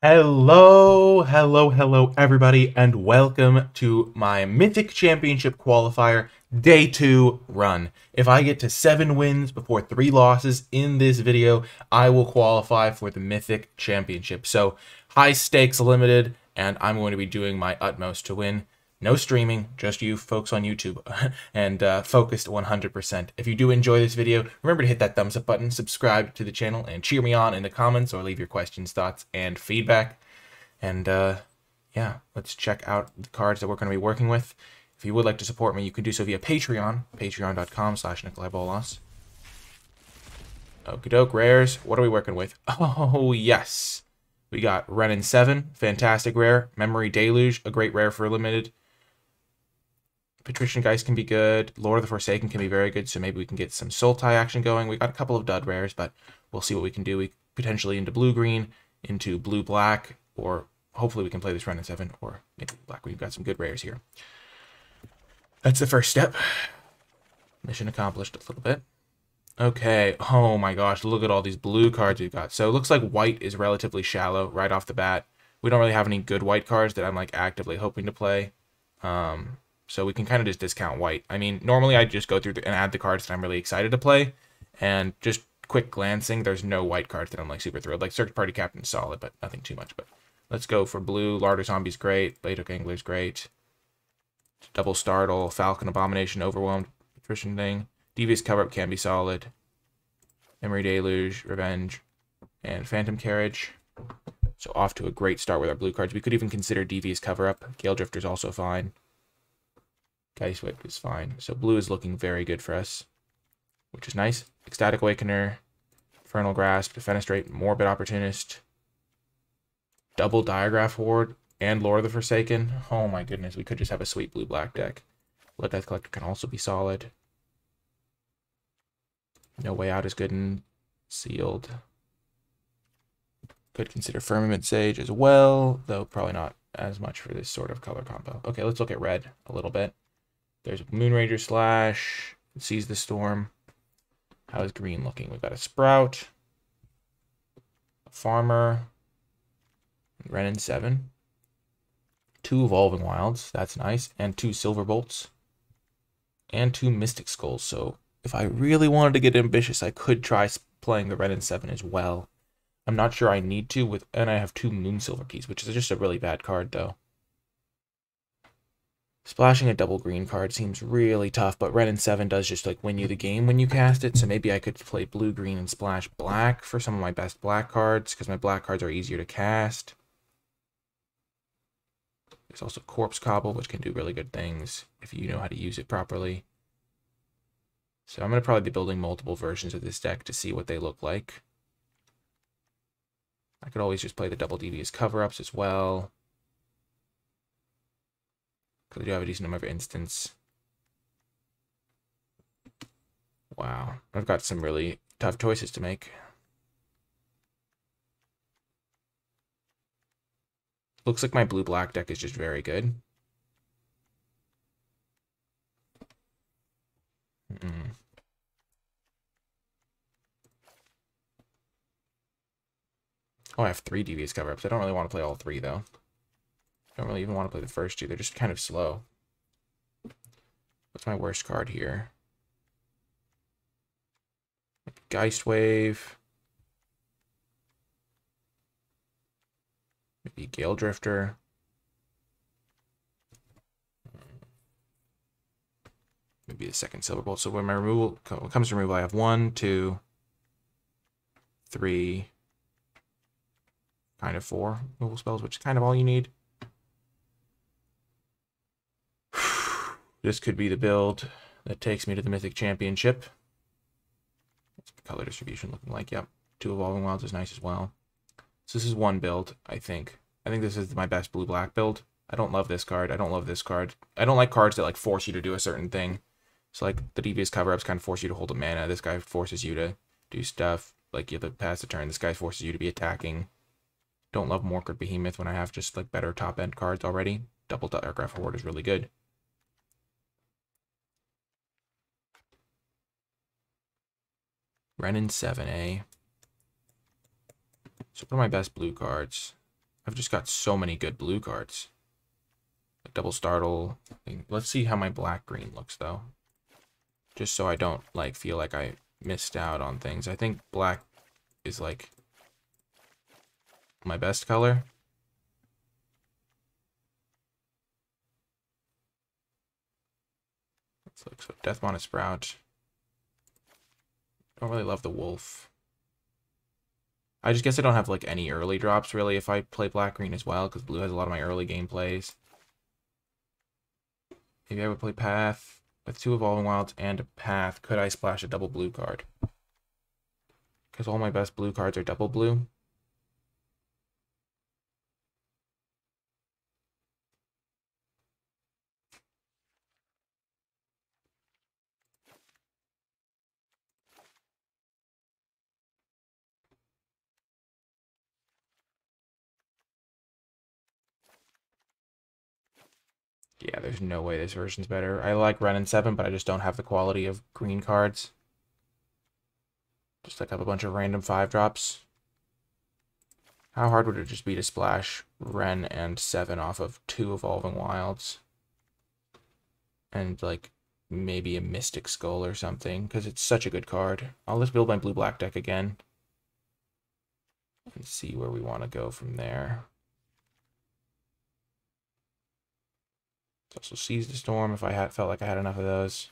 Hello, everybody, and welcome to my Mythic Championship Qualifier Day 2 run. If I get to 7 wins before 3 losses in this video, I will qualify for the Mythic Championship. So, high stakes limited, and I'm going to be doing my utmost to win. No streaming, just you folks on YouTube, and focused 100%. If you do enjoy this video, remember to hit that thumbs up button, subscribe to the channel, and cheer me on in the comments or leave your questions, thoughts, and feedback. And yeah, let's check out the cards that we're going to be working with. If you would like to support me, you can do so via Patreon, patreon.com/NicolaiBolas. Okie doke, rares. What are we working with? Oh, yes. We got Renin 7, fantastic rare. Memory Deluge, a great rare for limited. Patrician Geist can be good. Lord of the Forsaken can be very good, so maybe we can get some Sultai action going. We got a couple of dud rares, but we'll see what we can do. We potentially into blue-green, into blue-black, or hopefully we can play this Renin 7, or maybe black. We've got some good rares here. That's the first step. Mission accomplished a little bit. Okay, oh my gosh, look at all these blue cards we've got. So it looks like white is relatively shallow right off the bat. We don't really have any good white cards that I'm like actively hoping to play. So we can kind of just discount white. I mean, normally I just go through and add the cards that I'm really excited to play. And just quick glancing, there's no white cards that I'm like super thrilled. Like Search Party Captain's solid, but nothing too much. But let's go for blue. Larder Zombie's great. Blade Hook Angler's great. Double Startle, Falcon Abomination, Overwhelmed, Patrician thing. Devious Cover-Up can be solid. Memory Deluge, Revenge, and Phantom Carriage. So off to a great start with our blue cards. We could even consider Devious Cover-Up. Gale Drifter's also fine. Geist Whip is fine. So blue is looking very good for us, which is nice. Ecstatic Awakener, Infernal Grasp, Defenestrate, Morbid Opportunist, Double Diagraph Ward, and Lord of the Forsaken. Oh my goodness, we could just have a sweet blue-black deck. Blood Death Collector can also be solid. No Way Out is good and sealed. Could consider Firmament Sage as well, though probably not as much for this sort of color combo. Okay, let's look at red a little bit. There's Moonrager Slash, Seize the Storm. How is green looking? We've got a Sprout, a Farmer, Renin 7, 2 Evolving Wilds, that's nice, and 2 Silver Bolts, and 2 Mystic Skulls. So if I really wanted to get ambitious, I could try playing the Renin 7 as well. I'm not sure I need to, and I have 2 Moon Silver Keys, which is just a really bad card, though. Splashing a double green card seems really tough, but Renin 7 does just like win you the game when you cast it, so maybe I could play blue-green and splash black for some of my best black cards, because my black cards are easier to cast. There's also Corpse Cobble, which can do really good things if you know how to use it properly. So I'm going to probably be building multiple versions of this deck to see what they look like. I could always just play the double Devious Cover-Ups as well, because I do have a decent number of instants. Wow, I've got some really tough choices to make. Looks like my blue-black deck is just very good. Oh, I have 3 Devious Cover-Ups. I don't really want to play all 3, though. I don't really even want to play the first 2. They're just kind of slow. What's my worst card here? Geist Wave. Maybe Gale Drifter. Maybe the second Silver Bolt. So when my removal comes to removal, I have 1, 2, 3, kind of 4 removal spells, which is kind of all you need. This could be the build that takes me to the Mythic Championship. What's the color distribution looking like? Yep, 2 Evolving Wilds is nice as well. So this is one build, I think. I think this is my best blue-black build. I don't love this card. I don't love this card. I don't like cards that like force you to do a certain thing. So like the Devious Cover-Ups kind of force you to hold a mana. This guy forces you to do stuff. Like you have to pass the turn. This guy forces you to be attacking. Don't love Morkard Behemoth when I have just like better top-end cards already. Double Diagraph Ward is really good. Renin 7, eh? So what are my best blue cards? I've just got so many good blue cards. Like double startle. Let's see how my black-green looks, though. Just so I don't, like, feel like I missed out on things. I think black is, like, my best color. Let's look. So Deathmon is Sprout. Don't really love the wolf. I just guess I don't have like any early drops really if I play black-green as well, because blue has a lot of my early game plays. Maybe I would play Path with 2 Evolving Wilds and a Path. Could I splash a double blue card? Because all my best blue cards are double blue. Yeah, there's no way this version's better. I like Ren and 7, but I just don't have the quality of green cards. Just like have a bunch of random 5-drops. How hard would it just be to splash Ren and 7 off of 2 Evolving Wilds? And like maybe a Mystic Skull or something, because it's such a good card. I'll just build my blue-black deck again. And see where we want to go from there. Also Seize the Storm if I felt like I had enough of those.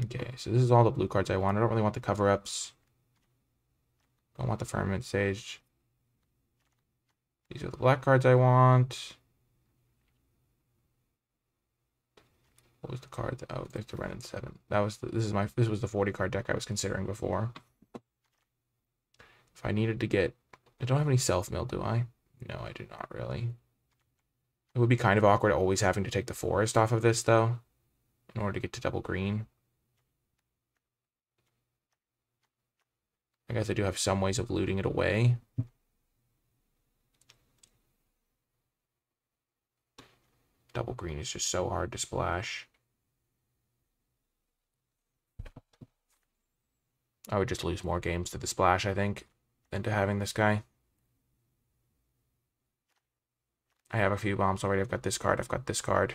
Okay, so this is all the blue cards I want. I don't really want the cover-ups. Don't want the Firmament Sage. These are the black cards I want. What was the card? Oh, there's the Ren and 7. That was this was the 40 card deck I was considering before. If I needed to get, I don't have any self-mill, do I? No, I do not really. It would be kind of awkward always having to take the forest off of this though, in order to get to double green. I guess I do have some ways of looting it away. Double green is just so hard to splash. I would just lose more games to the splash, I think, than to having this guy. I have a few bombs already. I've got this card. I've got this card.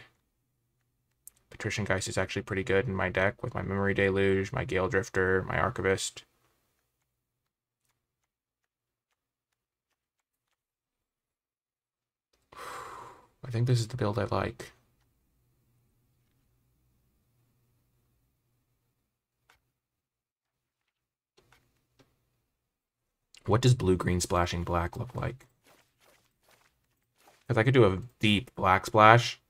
Patrician Geist is actually pretty good in my deck with my Memory Deluge, my Gale Drifter, my Archivist. I think this is the build I like. What does blue-green splashing black look like? Because I could do a deep black splash.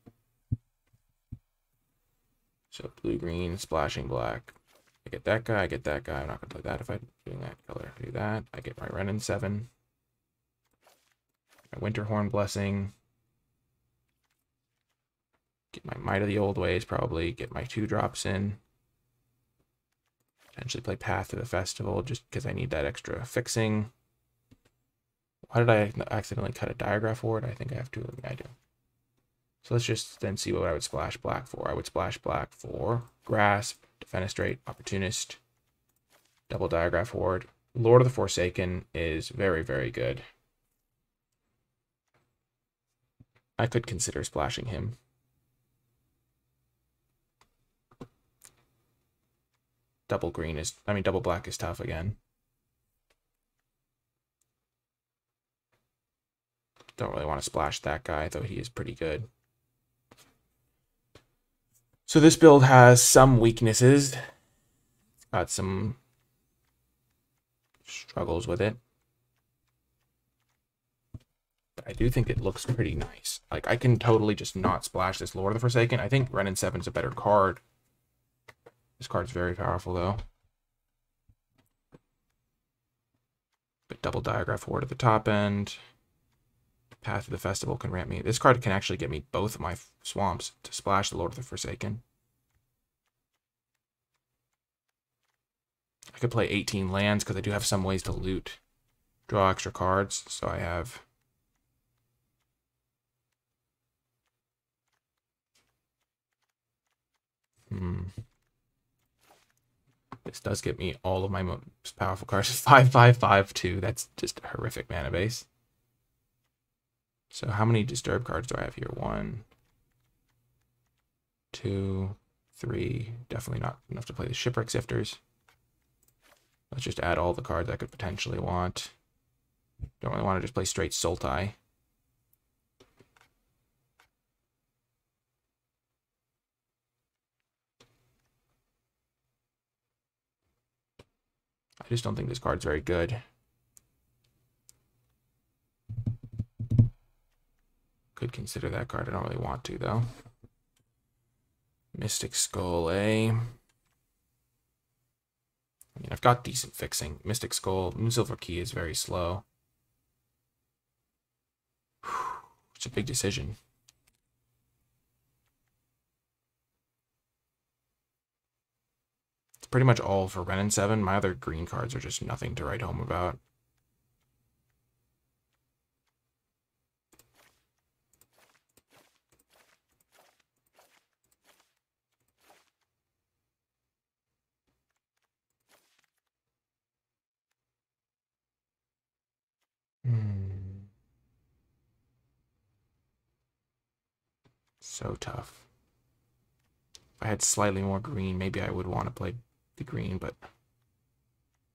So blue-green splashing black. I get that guy, I get that guy. I'm not going to play that if I'm doing that color. I do that. I get my Ren and 7. My Winterhorn Blessing. Get my Might of the Old Ways, probably. Get my 2-drops in. Potentially play Path to the Festival, just because I need that extra fixing. Why did I accidentally cut a Diagraph Ward? I think I have to. I do. So let's just then see what I would splash black for. I would splash black for Grasp, Defenestrate, Opportunist, double Diagraph Ward. Lord of the Forsaken is very, very good. I could consider splashing him. Double black is tough again. Don't really want to splash that guy, though he is pretty good. So this build has some weaknesses. It's got some struggles with it. But I do think it looks pretty nice. Like, I can totally just not splash this Lord of the Forsaken. I think Ren and 7 is a better card. This card's very powerful, though. But double Diagraph Ward at the top end. Path of the Festival can ramp me. This card can actually get me both of my swamps to splash the Lord of the Forsaken. I could play 18 lands because I do have some ways to loot draw extra cards. So I have this does get me all of my most powerful cards. 5/5/5/2. That's just a horrific mana base. So how many disturb cards do I have here? 1, 2, 3. Definitely not enough to play the Shipwreck Sifters. Let's just add all the cards I could potentially want. Don't really want to just play straight Sultai. I just don't think this card's very good. Could consider that card. I don't really want to, though. Mystic Skull, eh? I mean, I've got decent fixing. Mystic Skull, Moonsilver Key is very slow. It's a big decision. It's pretty much all for Ren and 7. My other green cards are just nothing to write home about. So tough. If I had slightly more green, maybe I would want to play the green, but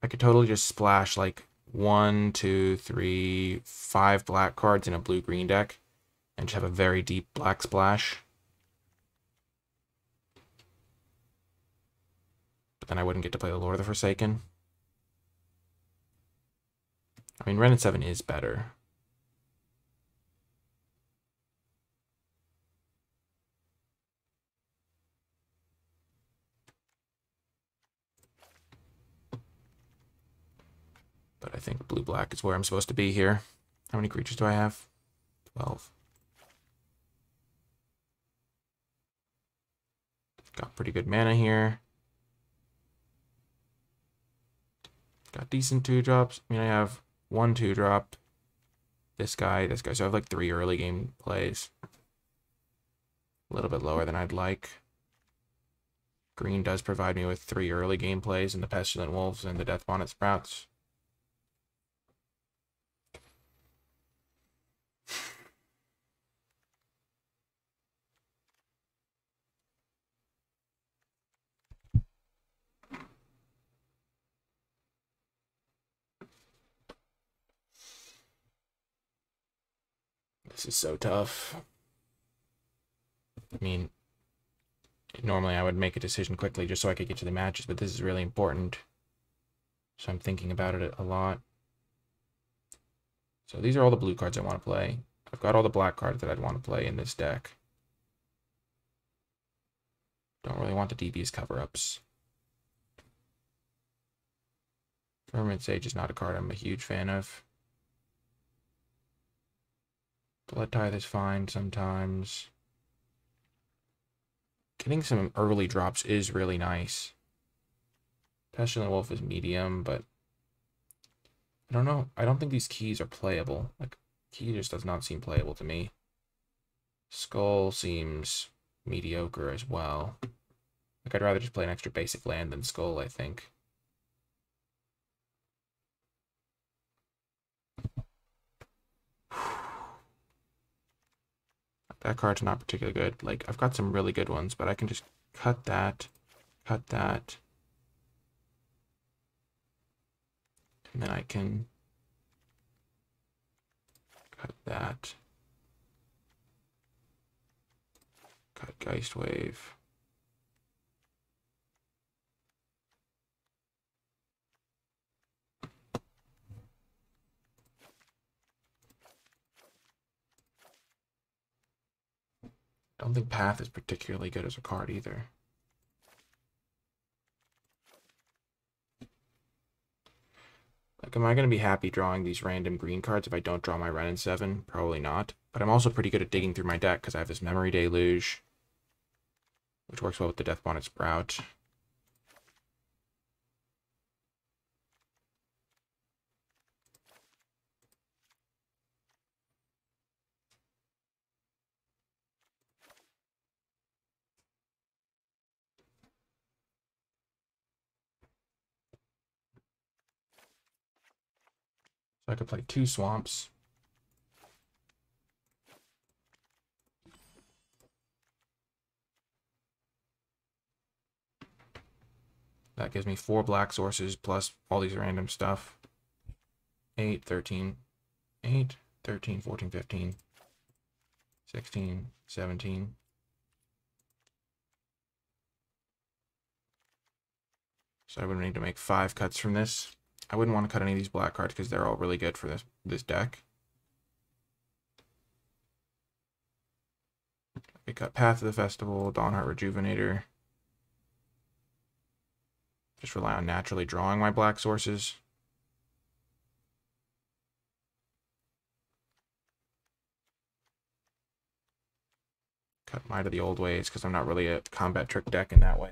I could totally just splash like 1, 2, 3, 5 black cards in a blue-green deck and just have a very deep black splash. But then I wouldn't get to play the Lord of the Forsaken. I mean, Ren and 7 is better. But I think blue-black is where I'm supposed to be here. How many creatures do I have? 12. Got pretty good mana here. Got decent 2-drops. I mean, I have 1 2-drop. This guy. So I have like 3 early game plays. A little bit lower than I'd like. Green does provide me with 3 early game plays in the Pestilent Wolves and the Deathbonnet Sprouts. This is so tough. I mean, normally I would make a decision quickly just so I could get to the matches, but this is really important. So I'm thinking about it a lot. So these are all the blue cards I want to play. I've got all the black cards that I'd want to play in this deck. Don't really want the DB's cover-ups. Firmament Sage is not a card I'm a huge fan of. Blood Tithe is fine sometimes. Getting some early drops is really nice. Pestilent Wolf is medium, but I don't know. I don't think these keys are playable. Like, key just does not seem playable to me. Skull seems mediocre as well. Like, I'd rather just play an extra basic land than Skull, I think. That card's not particularly good. Like, I've got some really good ones, but I can just cut that, and then I can cut that, cut Geist Wave. I don't think Path is particularly good as a card either. Like, am I going to be happy drawing these random green cards if I don't draw my Ren and 7? Probably not. But I'm also pretty good at digging through my deck because I have this Memory Deluge, which works well with the Deathbonnet Sprout. So I could play 2 swamps. That gives me 4 black sources plus all these random stuff. 8, 13, 8, 13, 14, 15, 16, 17. So I would need to make 5 cuts from this. I wouldn't want to cut any of these black cards because they're all really good for this deck. We cut Path of the Festival, Dawnheart Rejuvenator. Just rely on naturally drawing my black sources. Cut Might of the Old Ways because I'm not really a combat trick deck in that way.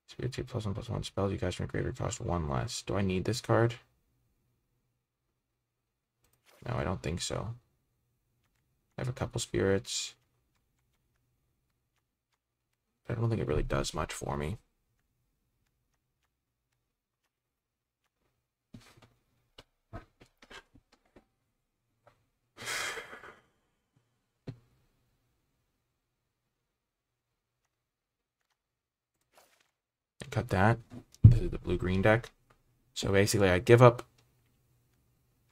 Spirit Seed +1/+1 spells you guys from your graveyard cost 1 less. Do I need this card? No, I don't think so. I have a couple spirits. I don't think it really does much for me. Cut that. This is the blue-green deck. So basically, I give up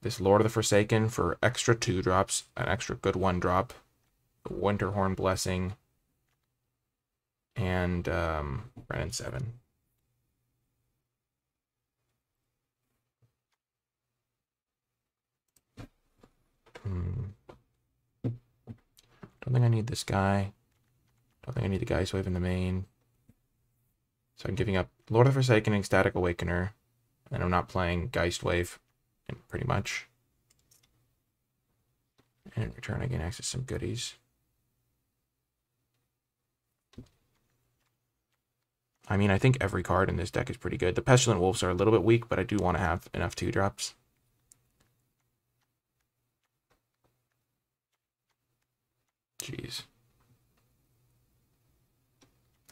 this Lord of the Forsaken for extra 2 drops, an extra good 1 drop, Winterhorn Blessing, and Brennan 7. Don't think I need this guy. Don't think I need the Geist Wave in the main. So I'm giving up Lord of the Forsaken and Ecstatic Awakener, and I'm not playing Geist Wave, pretty much. And in return, I gain access to some goodies. I mean, I think every card in this deck is pretty good. The Pestilent Wolves are a little bit weak, but I do want to have enough 2-drops. Jeez.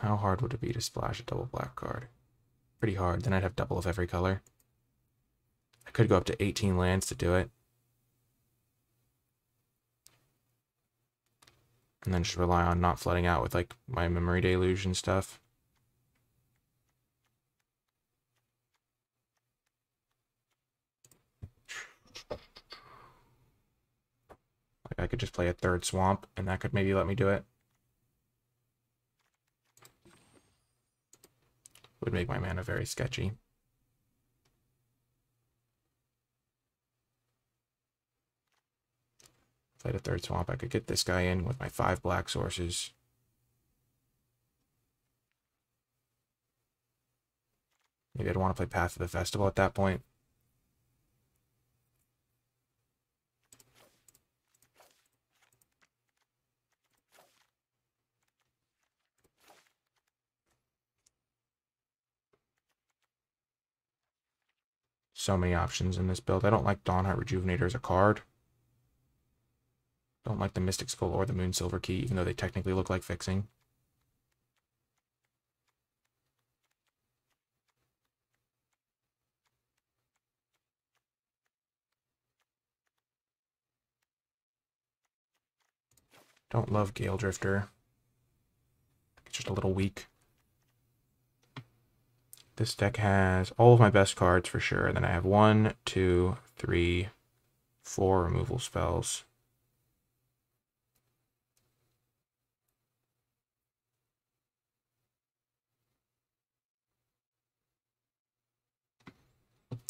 How hard would it be to splash a double black card? Pretty hard. Then I'd have double of every color. I could go up to 18 lands to do it. And then just rely on not flooding out with like my Memory Deluge and stuff. Like I could just play a 3rd swamp and that could maybe let me do it. Would make my mana very sketchy. If I had a 3rd swamp, I could get this guy in with my 5 black sources. Maybe I'd want to play Path of the Festival at that point. So many options in this build. I don't like Dawnheart Rejuvenator as a card. Don't like the Mystic Skull or the Moonsilver Key, even though they technically look like fixing. Don't love Gale Drifter. It's just a little weak. This deck has all of my best cards for sure. Then I have 1, 2, 3, 4 removal spells.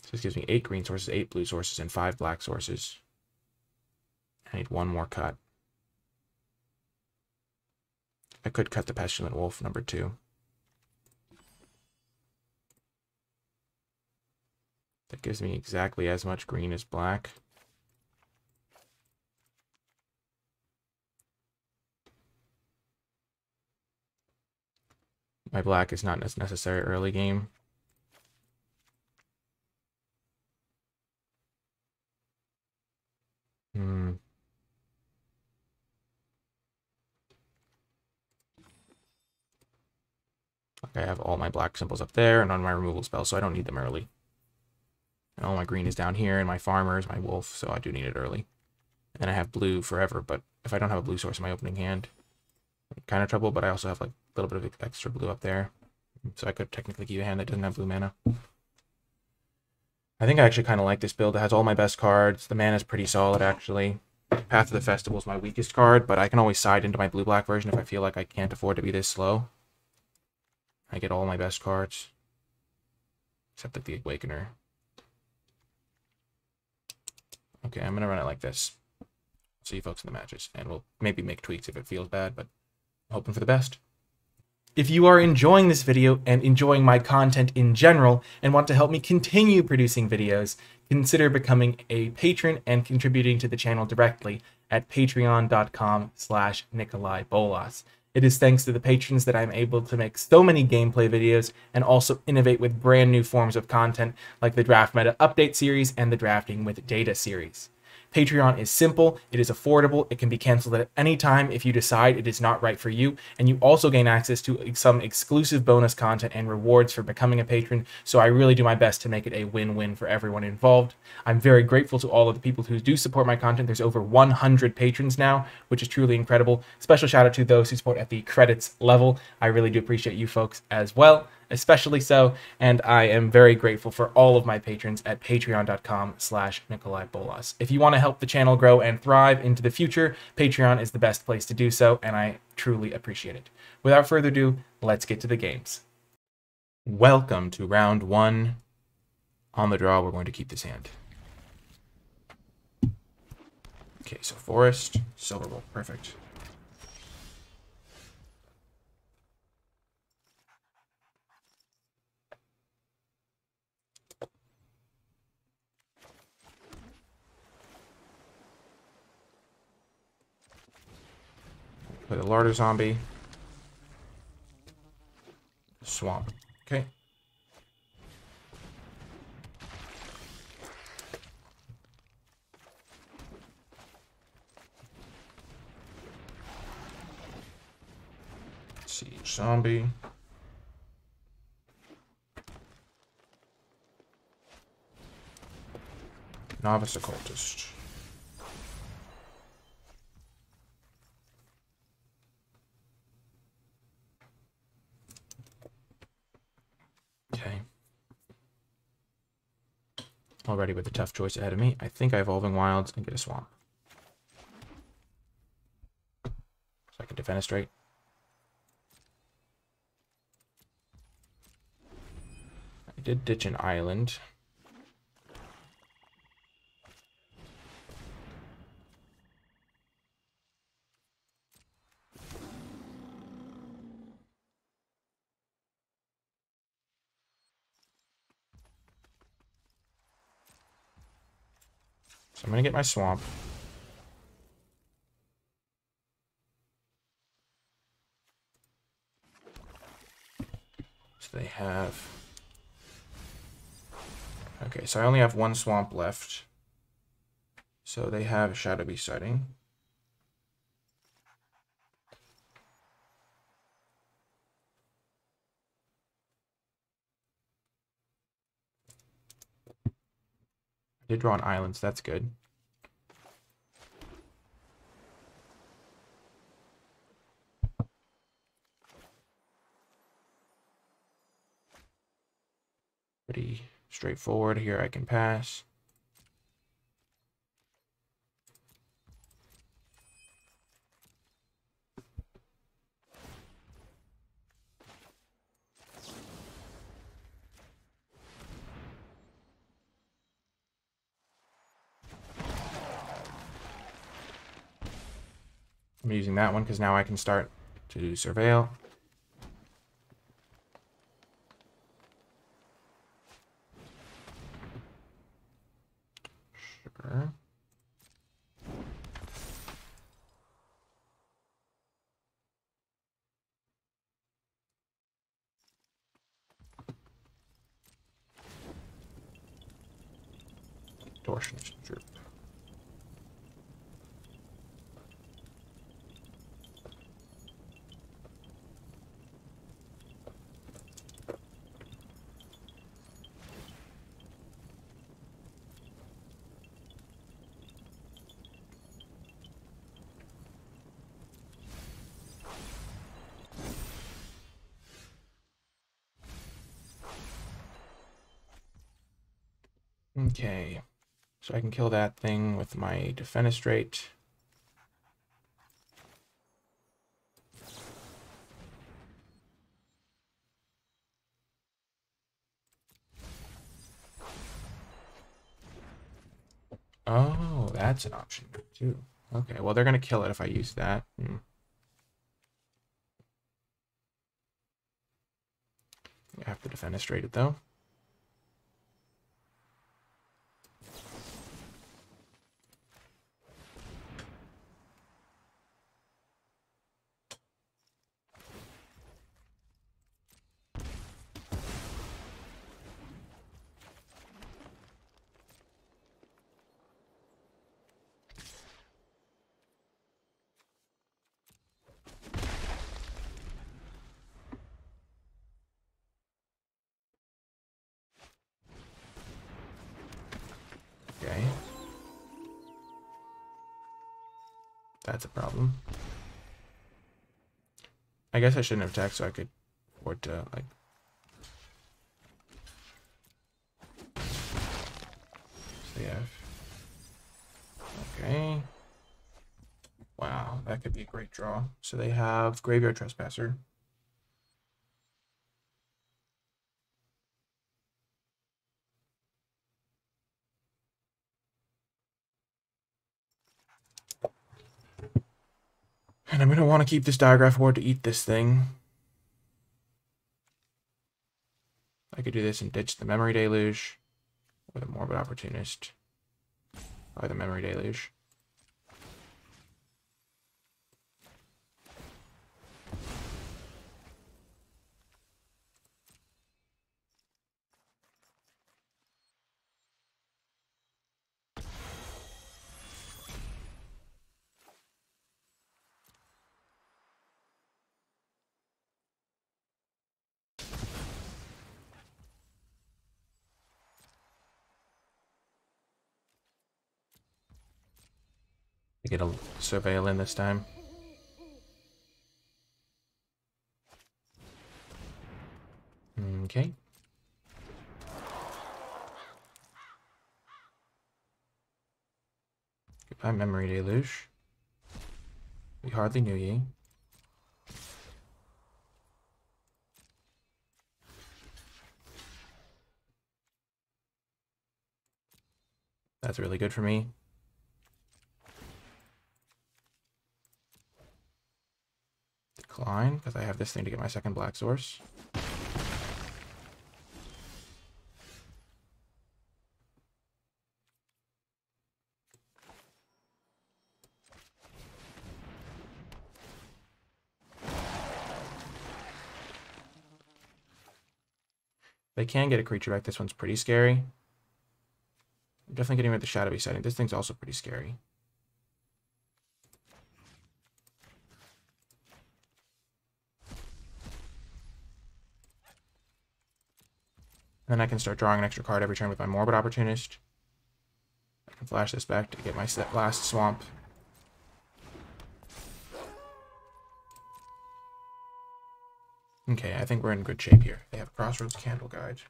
So this gives me 8 green sources, 8 blue sources, and 5 black sources. I need 1 more cut. I could cut the Pestilent Wolf number 2. That gives me exactly as much green as black. My black is not necessary early game. Okay, I have all my black symbols up there and on my removal spells, so I don't need them early. And all my green is down here, and my farmers, my wolf, so I do need it early. And I have blue forever, but if I don't have a blue source in my opening hand, I'm kind of trouble, but I also have like a little bit of extra blue up there. So I could technically keep a hand that doesn't have blue mana. I think I actually kind of like this build. It has all my best cards. The mana is pretty solid, actually. Path of the Festival is my weakest card, but I can always side into my blue-black version if I feel like I can't afford to be this slow. I get all my best cards. Except like the Awakener. Okay, I'm going to run it like this. See you folks in the matches. And we'll maybe make tweaks if it feels bad, but I'm hoping for the best. If you are enjoying this video and enjoying my content in general and want to help me continue producing videos, consider becoming a patron and contributing to the channel directly at patreon.com/NicolaiBolas. It is thanks to the patrons that I'm able to make so many gameplay videos and also innovate with brand new forms of content like the Draft Meta Update series and the Drafting with Data series. Patreon is simple, it is affordable, it can be canceled at any time if you decide it is not right for you, and you also gain access to some exclusive bonus content and rewards for becoming a patron, so I really do my best to make it a win-win for everyone involved. I'm very grateful to all of the people who do support my content. There's over 100 patrons now, which is truly incredible. Special shout out to those who support at the credits level. I really do appreciate you folks as well, especially so, and I am very grateful for all of my patrons at patreon.com/NicolaiBolas. If you want to help the channel grow and thrive into the future, Patreon is the best place to do so, and I truly appreciate it. Without further ado, let's get to the games. Welcome to round 1. On the draw, we're going to keep this hand. Okay, so Forest, Silver Bolt, perfect. Play the Larder Zombie. Swamp. Okay. Siege Zombie. Novice Occultist. Okay. Already with a tough choice ahead of me. I think I Evolving Wilds and get a Swamp. So I can Defenestrate. I did ditch an island. So I'm going to get my Swamp. So they have... Okay, so I only have one Swamp left. So they have Shadow Beast Sighting. I did draw an island, so that's good. Pretty straightforward here. I can pass. I'm using that one because now I can start to surveil. Sure. Torsionist Droop. Okay, so I can kill that thing with my Defenestrate. Oh, that's an option too. Okay, well, they're going to kill it if I use that. I have to Defenestrate it, though. Okay. That's a problem. I guess I shouldn't have attacked so I could afford to, like... So yeah. Okay. Wow, that could be a great draw. So they have Graveyard Trespasser. And I'm going to want to keep this Diagraph Ward to eat this thing. I could do this and ditch the Memory Deluge. Or the Morbid Opportunist. Or the Memory Deluge. I get a Surveil in this time. Okay. Goodbye, Memory Deluge. We hardly knew ye. That's really good for me. Decline, because I have this thing to get my second black source. They can get a creature back. This one's pretty scary. I'm definitely getting rid of the Shadowy setting. This thing's also pretty scary. Then I can start drawing an extra card every turn with my Morbid Opportunist. I can flash this back to get my last swamp. Okay, I think we're in good shape here. They have Crossroads Candle Guide.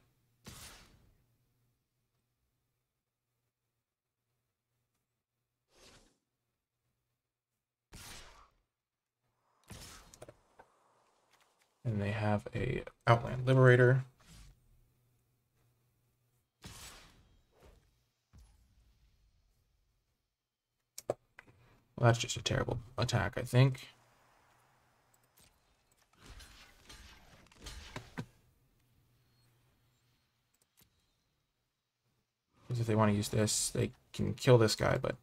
And they have a Outland Liberator. Well, that's just a terrible attack, I think. Because if they want to use this, they can kill this guy, but...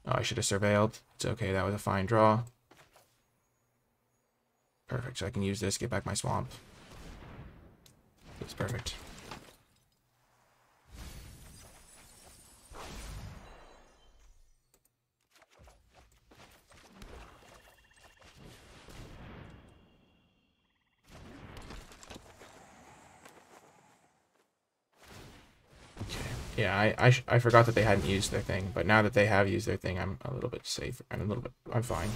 Oh, I should have surveilled. It's okay, that was a fine draw. Perfect. So I can use this, get back my swamp. It's perfect. Yeah, I forgot that they hadn't used their thing, but now that they have used their thing, I'm a little bit safe. I'm fine.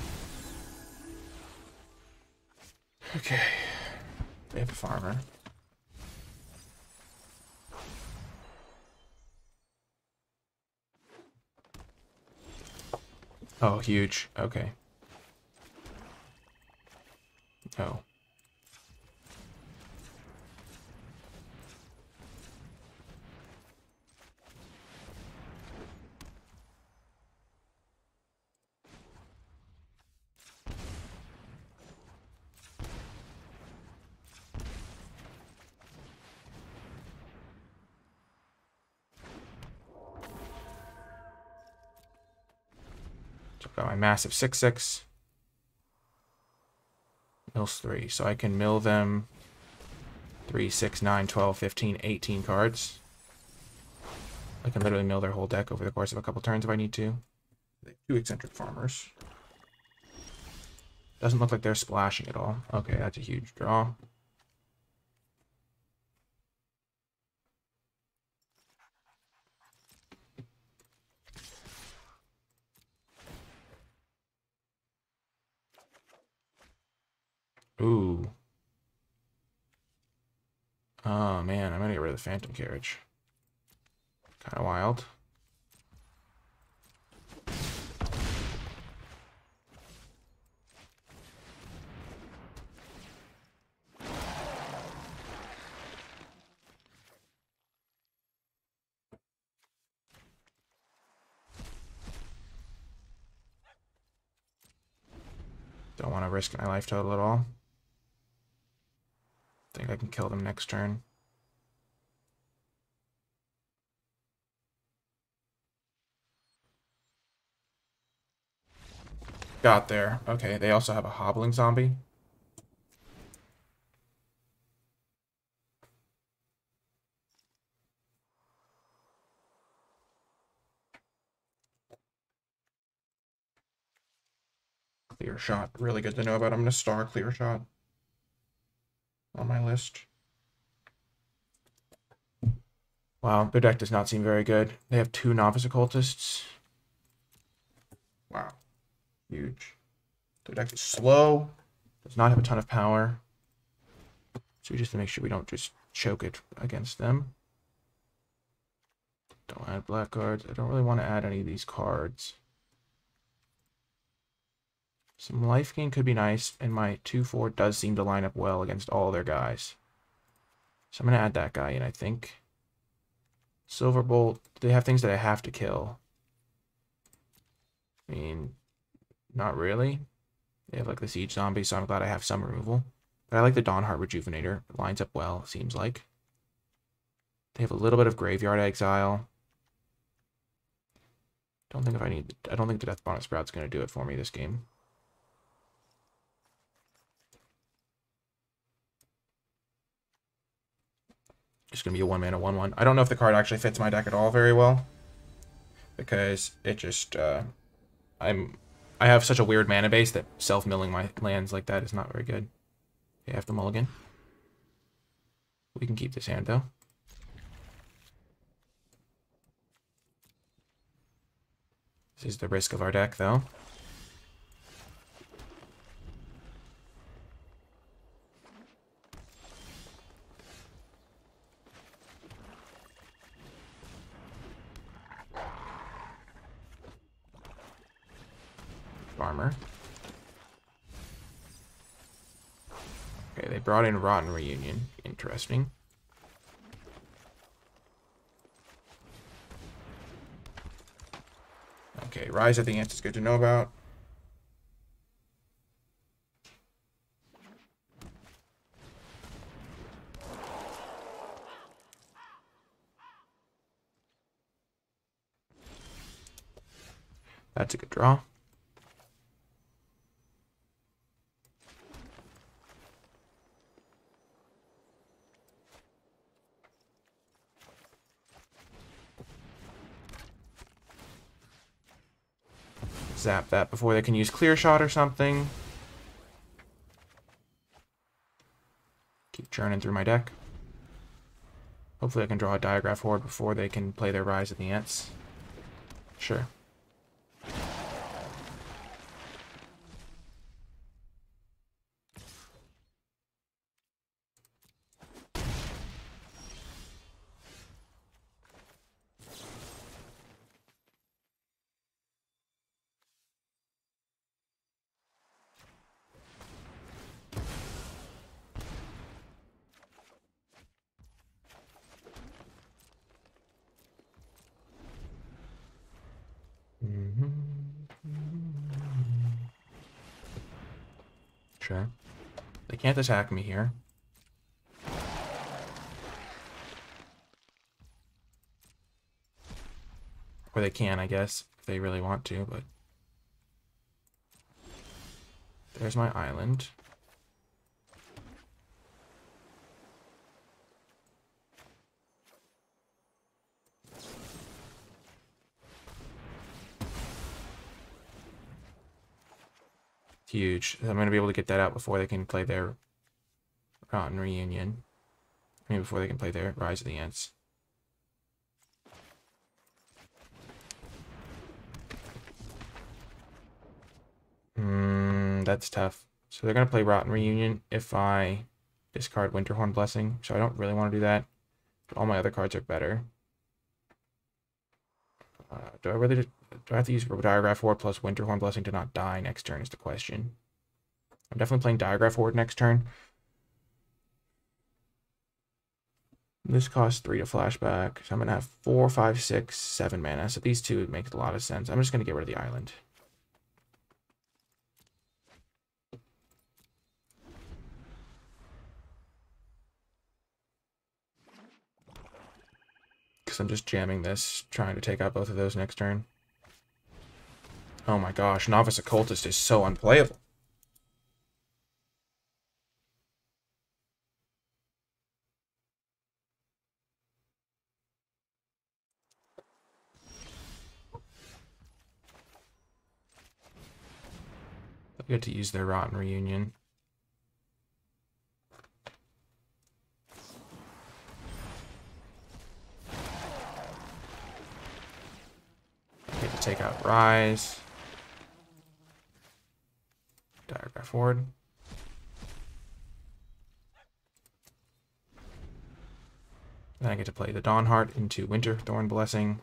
Okay. They have a farmer. Oh, huge. Okay. Oh. So I've got my massive 6/6. Mills 3. So I can mill them 3, 6, 9, 12, 15, 18 cards. I can literally mill their whole deck over the course of a couple turns if I need to. They have 2 eccentric farmers. Doesn't look like they're splashing at all. Okay, that's a huge draw. Ooh. Oh, man, I'm gonna get rid of the Phantom Carriage. Kind of wild. Don't want to risk my life total at all. Think I can kill them next turn. Got there. Okay, they also have a hobbling zombie. Clear shot. Really good to know about. I'm going to star clear shot on my list. Wow, their deck does not seem very good. They have 2 novice occultists. Wow. Huge. Their deck is slow. Does not have a ton of power. So just to make sure we don't just choke it against them. Don't add black cards. I don't really want to add any of these cards. Some life gain could be nice, and my 2/4 does seem to line up well against all their guys. So I'm going to add that guy in, I think. Silverbolt, they have things that I have to kill. I mean, not really. They have like the Siege Zombie, so I'm glad I have some removal. But I like the Dawnheart Rejuvenator. It lines up well, it seems like. They have a little bit of Graveyard Exile. I don't think the Death Bonnet Sprout's going to do it for me this game. Just going to be a 1-mana 1/1. I don't know if the card actually fits my deck at all very well. Because it just, I have such a weird mana base that self-milling my lands like that is not very good. Okay, I have to mulligan. We can keep this hand, though. This is the risk of our deck, though. Farmer. Okay, they brought in Rotten Reunion. Interesting. Okay, Rise of the Ants is good to know about. That's a good draw. zap that before they can use Clear Shot or something. Keep churning through my deck. Hopefully I can draw a Diagraph Horde before they can play their Rise of the Ants. Sure. Sure. They can't attack me here. Or they can, I guess, if they really want to, but... There's my island. Huge. I'm going to be able to get that out before they can play their Rotten Reunion. I mean, before they can play their Rise of the Ants. That's tough. So they're going to play Rotten Reunion if I discard Winterhorn Blessing. So I don't really want to do that. But all my other cards are better. Do I have to use Diagraph Horde plus Winterhorn Blessing to not die next turn is the question. I'm definitely playing Diagraph Horde next turn. This costs 3 to flashback, so I'm going to have 4, 5, 6, 7 mana. So these two make a lot of sense. I'm just going to get rid of the island. Because I'm just jamming this, trying to take out both of those next turn. Oh my gosh, Novice Occultist is so unplayable. They get to use their Rotten Reunion. Get to take out Rise. Diagraph Horde. Then I get to play the Dawnheart into Winterthorn Blessing.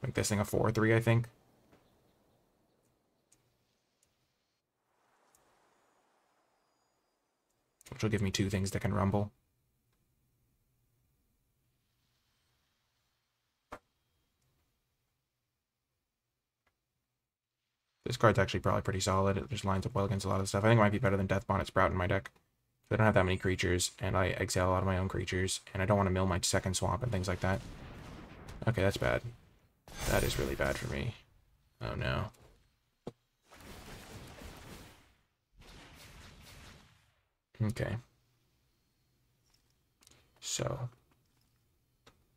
Make this thing a 4/3, I think. Which will give me 2 things that can rumble. This card's actually probably pretty solid. It just lines up well against a lot of stuff. I think it might be better than Death Bonnet Sprout in my deck. I don't have that many creatures, and I exile a lot of my own creatures, and I don't want to mill my second swamp and things like that. Okay, that's bad. That is really bad for me. Oh no. Okay. So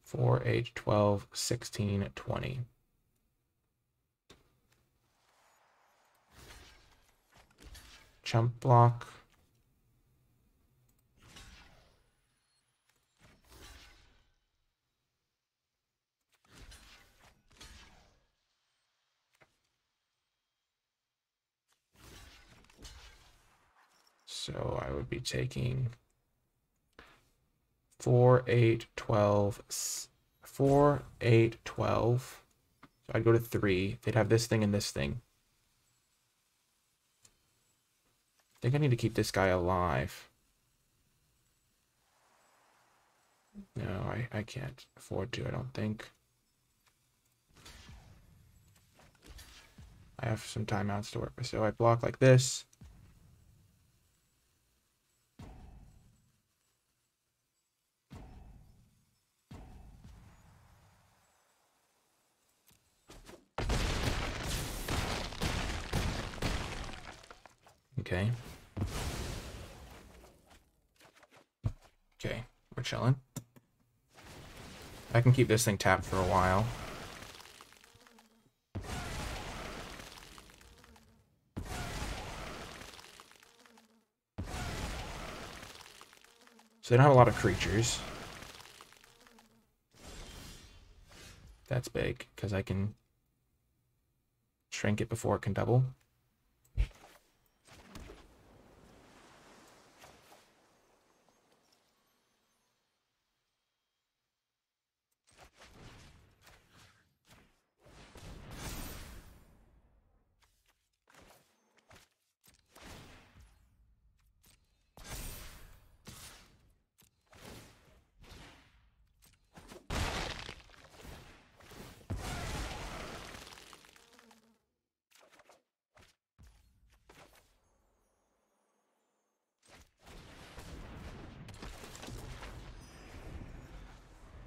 4, 8, 12, 16, 20. Chump block. So I would be taking 4, 8, 12, 4, 8, 12. So I'd go to 3. They'd have this thing and this thing. I think I need to keep this guy alive. No, I can't afford to, I don't think. I have some timeouts to work with. So I block like this. Okay. Okay, we're chilling. I can keep this thing tapped for a while. So they don't have a lot of creatures. That's big, because I can shrink it before it can double.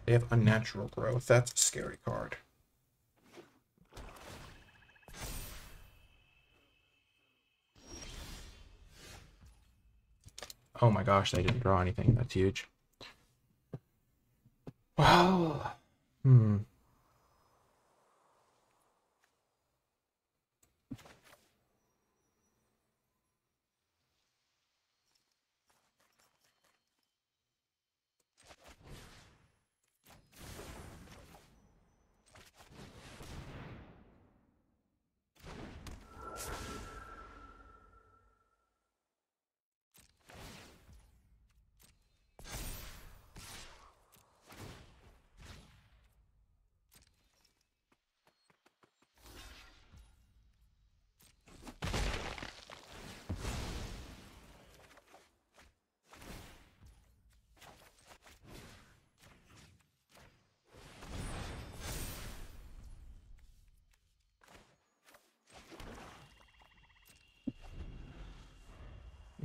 They have Unnatural Growth. That's a scary card. Oh my gosh, they didn't draw anything. That's huge. Well,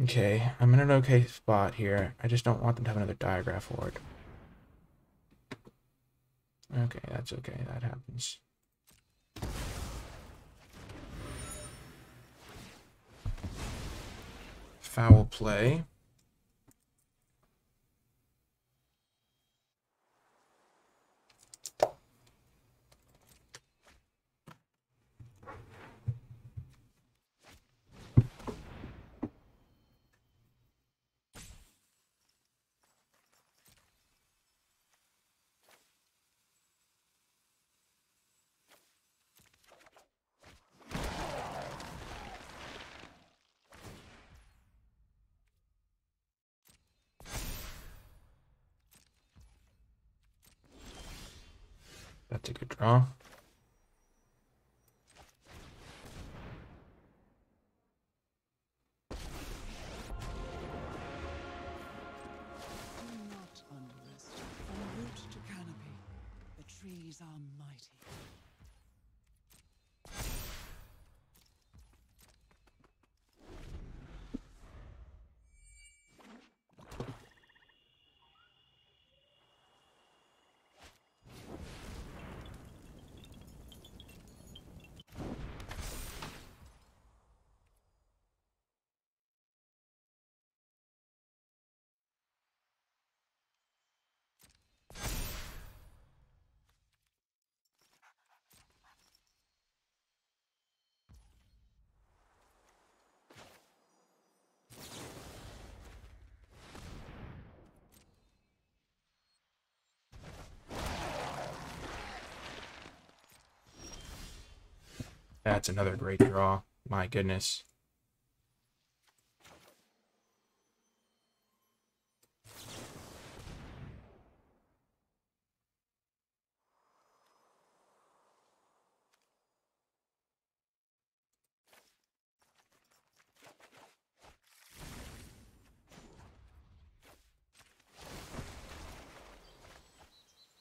okay, I'm in an okay spot here. I just don't want them to have another Diagraph Horde. Okay, that's okay. That happens. Foul play. That's a good draw. Trees are mighty. That's another great draw. My goodness.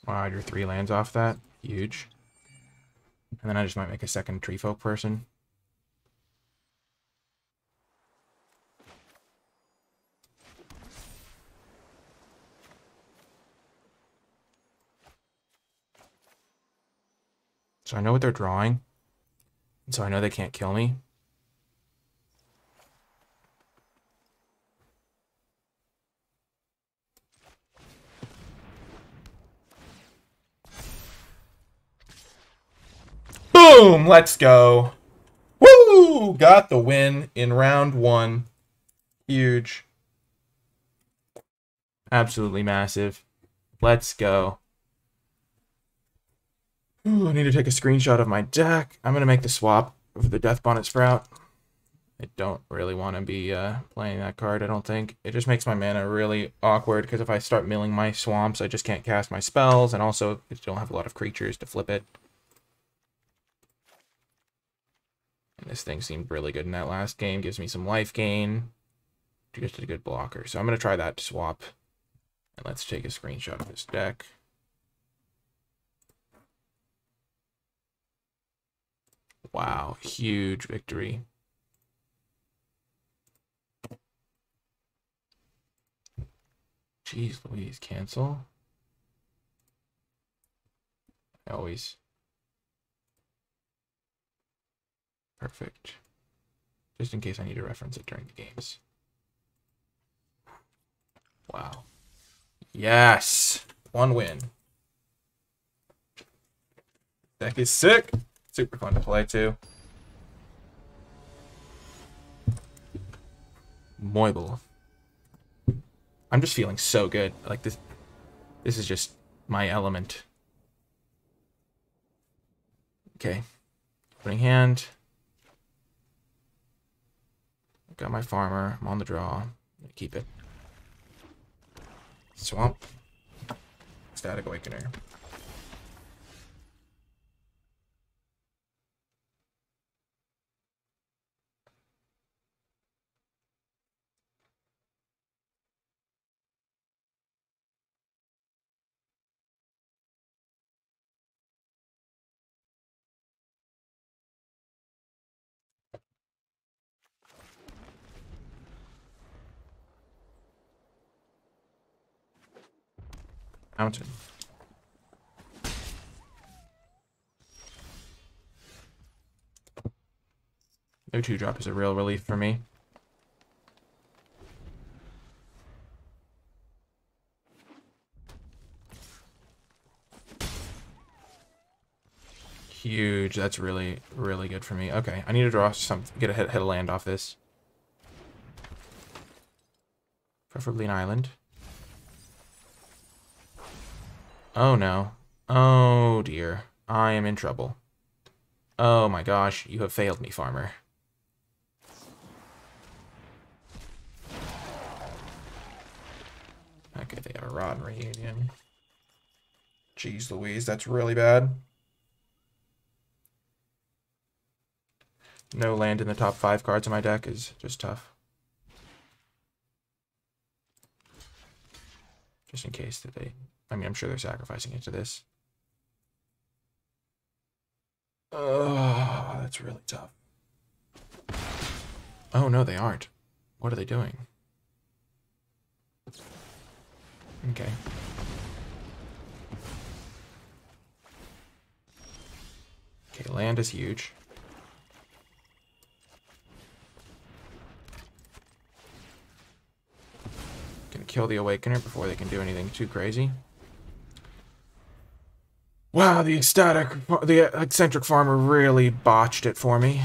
Wow, I drew 3 lands off that. Huge. And then I just might make a second Tree Folk person. So I know what they're drawing. And so I know they can't kill me. Boom! Let's go. Woo! Got the win in round 1. Huge. Absolutely massive. Let's go. Ooh, I need to take a screenshot of my deck. I'm going to make the swap of the Death Bonnet Sprout. I don't really want to be playing that card, I don't think. It just makes my mana really awkward, because if I start milling my swamps, I just can't cast my spells, and also I don't have a lot of creatures to flip it. And this thing seemed really good in that last game. Gives me some life gain. Just a good blocker. So I'm going to try that swap. And let's take a screenshot of this deck. Wow, huge victory. Jeez Louise, cancel. Always. Perfect. Just in case I need to reference it during the games. Wow. Yes! 1 win. Deck is sick. Super fun to play too. Moible. I'm just feeling so good. Like this is just my element. Okay. Opening hand. Got my farmer. I'm on the draw. I'm gonna keep it. Swamp. Static Awakener. Mountain. No 2-drop is a real relief for me. Huge. That's really, really good for me. Okay, I need to draw some, get a hit of land off this. Preferably an island. Oh no. Oh dear. I am in trouble. Oh my gosh, you have failed me, farmer. Okay, they got a Rod Reunion. Jeez Louise, that's really bad. No land in the top 5 cards in my deck is just tough. Just in case that they... I mean, I'm sure they're sacrificing it to this. Oh, that's really tough. Oh, no, they aren't. What are they doing? Okay. Okay, land is huge. Gonna kill the Awakener before they can do anything too crazy. Wow, the eccentric farmer really botched it for me.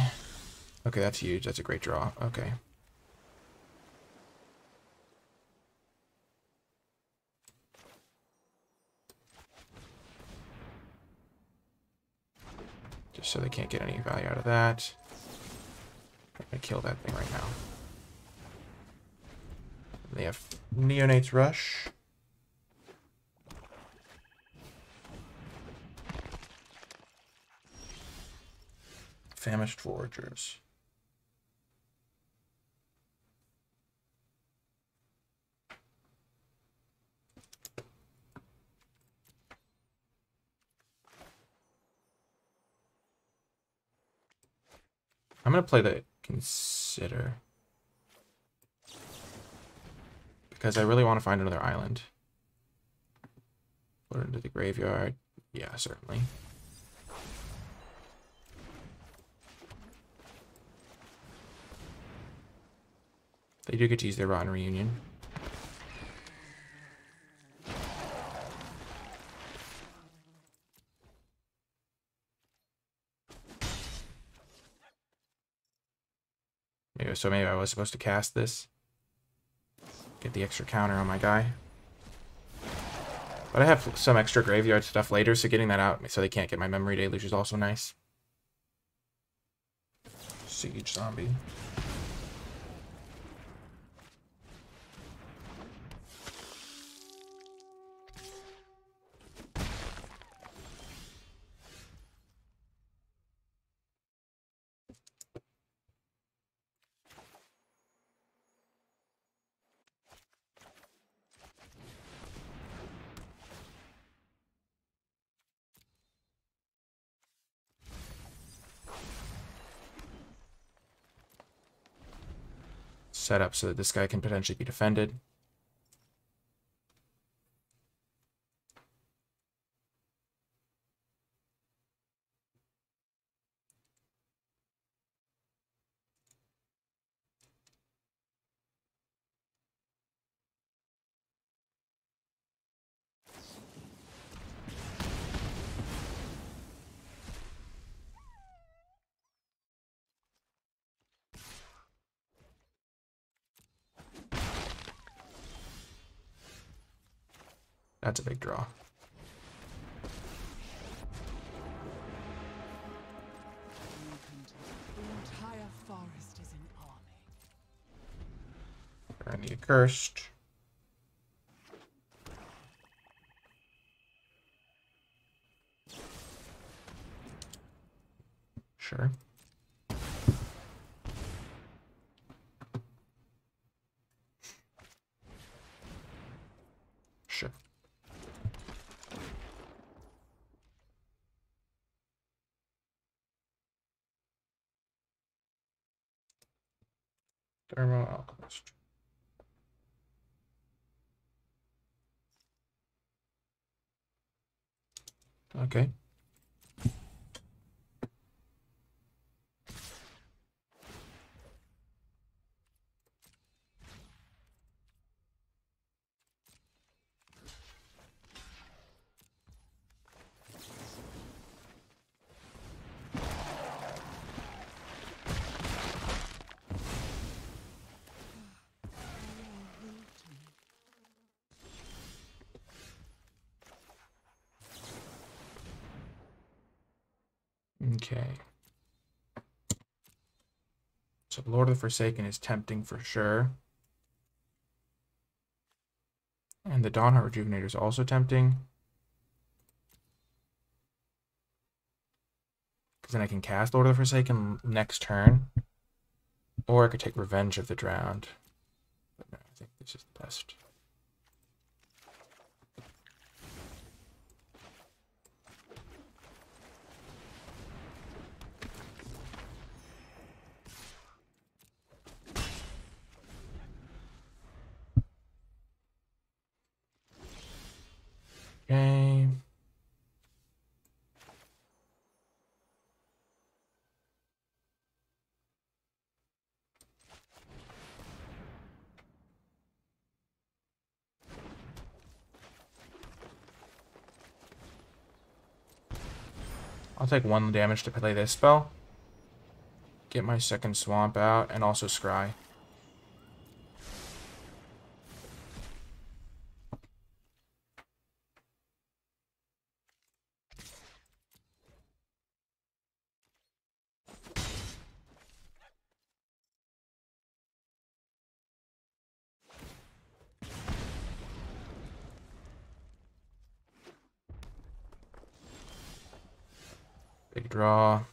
Okay, that's huge. That's a great draw. Okay. Just so they can't get any value out of that. I'm gonna kill that thing right now. They have Neonate's Rush. Famished Foragers. I'm going to play the Consider. Because I really want to find another island. Put it into the graveyard. Yeah, certainly. They do get to use their Rotten Reunion. Maybe I was supposed to cast this. Get the extra counter on my guy. But I have some extra graveyard stuff later, so getting that out so they can't get my memory deluge is also nice. Siege zombie. Set up so that this guy can potentially be defended. That's a big draw. I need cursed. Sure. Sure. Thermal Alchemist. Okay. Okay. So Lord of the Forsaken is tempting for sure. And the Dawnheart Rejuvenator is also tempting. Because then I can cast Lord of the Forsaken next turn. Or I could take Revenge of the Drowned. But no, I think this is the best. Okay. I'll take 1 damage to play this spell. Get my second swamp out, and also scry. Big draw.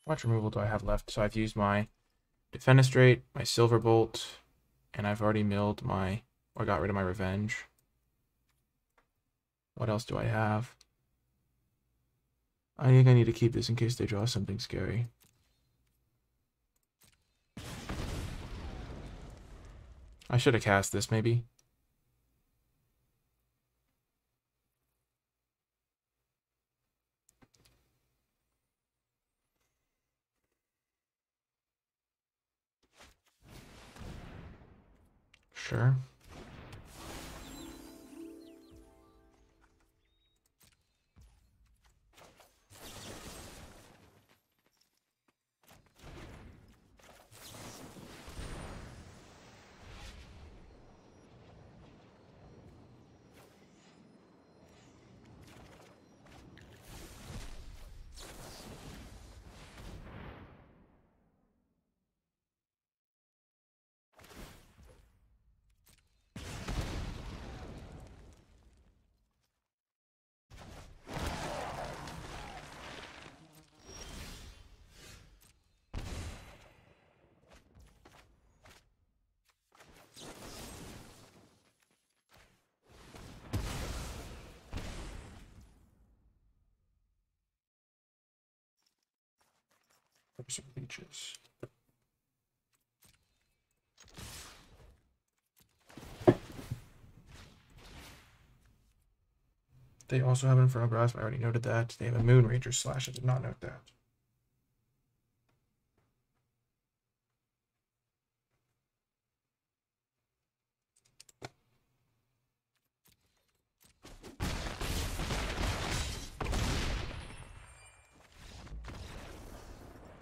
How much removal do I have left? So I've used my Defenestrate, my Silverbolt, and I've already milled my, or got rid of my Revenge. What else do I have? I think I need to keep this in case they draw something scary. I should have cast this, maybe. Sure. Some leeches. They also have Infernal Grasp. I already noted that. They have a Moon Ranger Slash. I did not note that.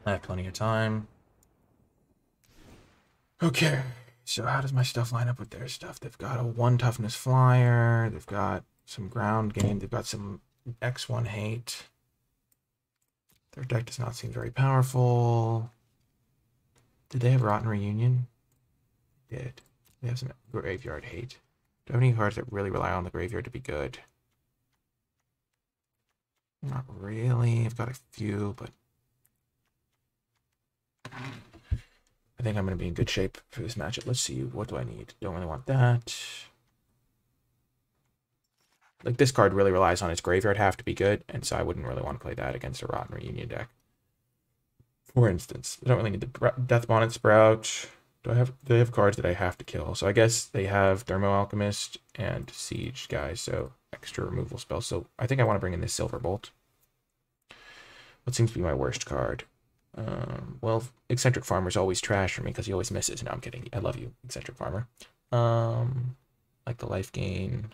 I have plenty of time. Okay, so how does my stuff line up with their stuff? They've got a 1 toughness flyer. They've got some ground game. They've got some X1 hate. Their deck does not seem very powerful. Did they have Rotten Reunion? They did. They have some graveyard hate. Do I have any cards that really rely on the graveyard to be good? Not really. I've got a few, but I think I'm going to be in good shape for this matchup. Let's see. What do I need? Don't really want that. Like, this card really relies on its graveyard half to be good, and so I wouldn't really want to play that against a Rotten Reunion deck. For instance, I don't really need the Death Bonnet Sprout. They have cards that I have to kill. So I guess they have Thermo Alchemist and Siege guys, so extra removal spells. So I think I want to bring in this Silver Bolt. What seems to be my worst card? Well, Eccentric Farmer's always trash for me because he always misses. No, I'm kidding. I love you, Eccentric Farmer. Like the life gain.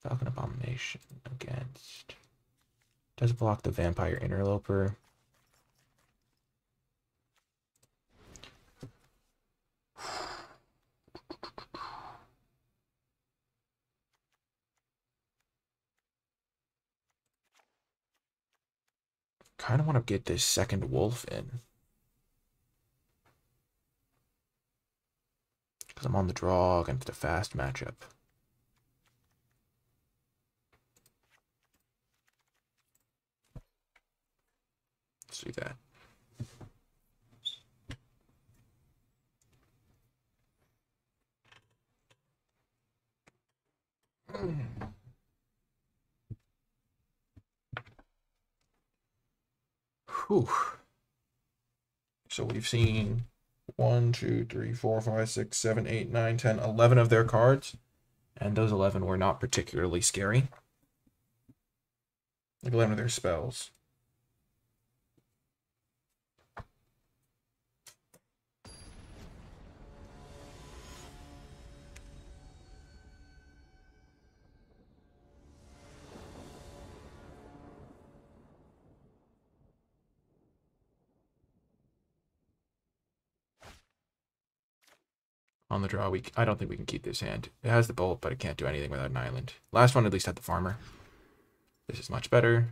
Falcon Abomination against. Does block the Vampire Interloper. Kind of want to get this second wolf in. Because I'm on the draw against a fast matchup. Let's do that. Whew. So we've seen 1, 2, 3, 4, 5, 6, 7, 8, 9, 10, 11 of their cards. And those 11 were not particularly scary. Like 11 of their spells. On the draw, I don't think we can keep this hand. It has the bolt, but it can't do anything without an island. Last one at least had the farmer. This is much better.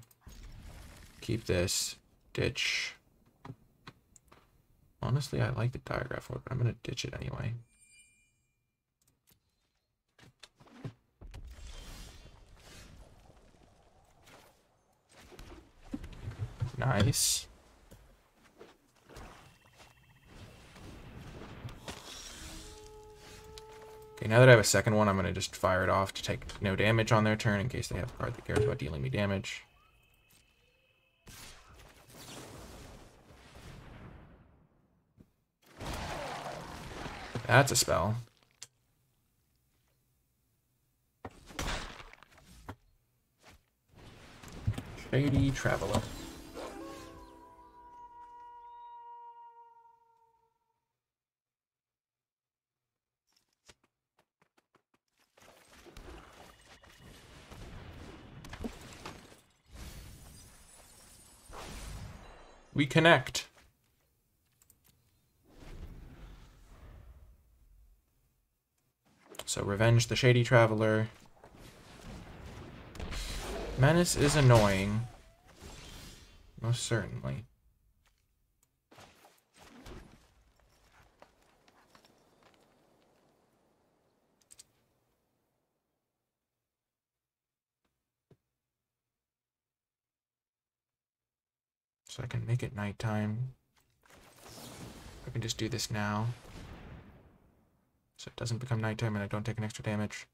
Keep this. Ditch. Honestly, I like the diagraph for it, but I'm going to ditch it anyway. Nice. Okay, now that I have a second one, I'm going to just fire it off to take no damage on their turn in case they have a card that cares about dealing me damage. That's a spell. Shady Traveler. We connect. So revenge the Shady Traveler. Menace is annoying. Most certainly. So I can make it nighttime. I can just do this now. So it doesn't become nighttime and I don't take an extra damage.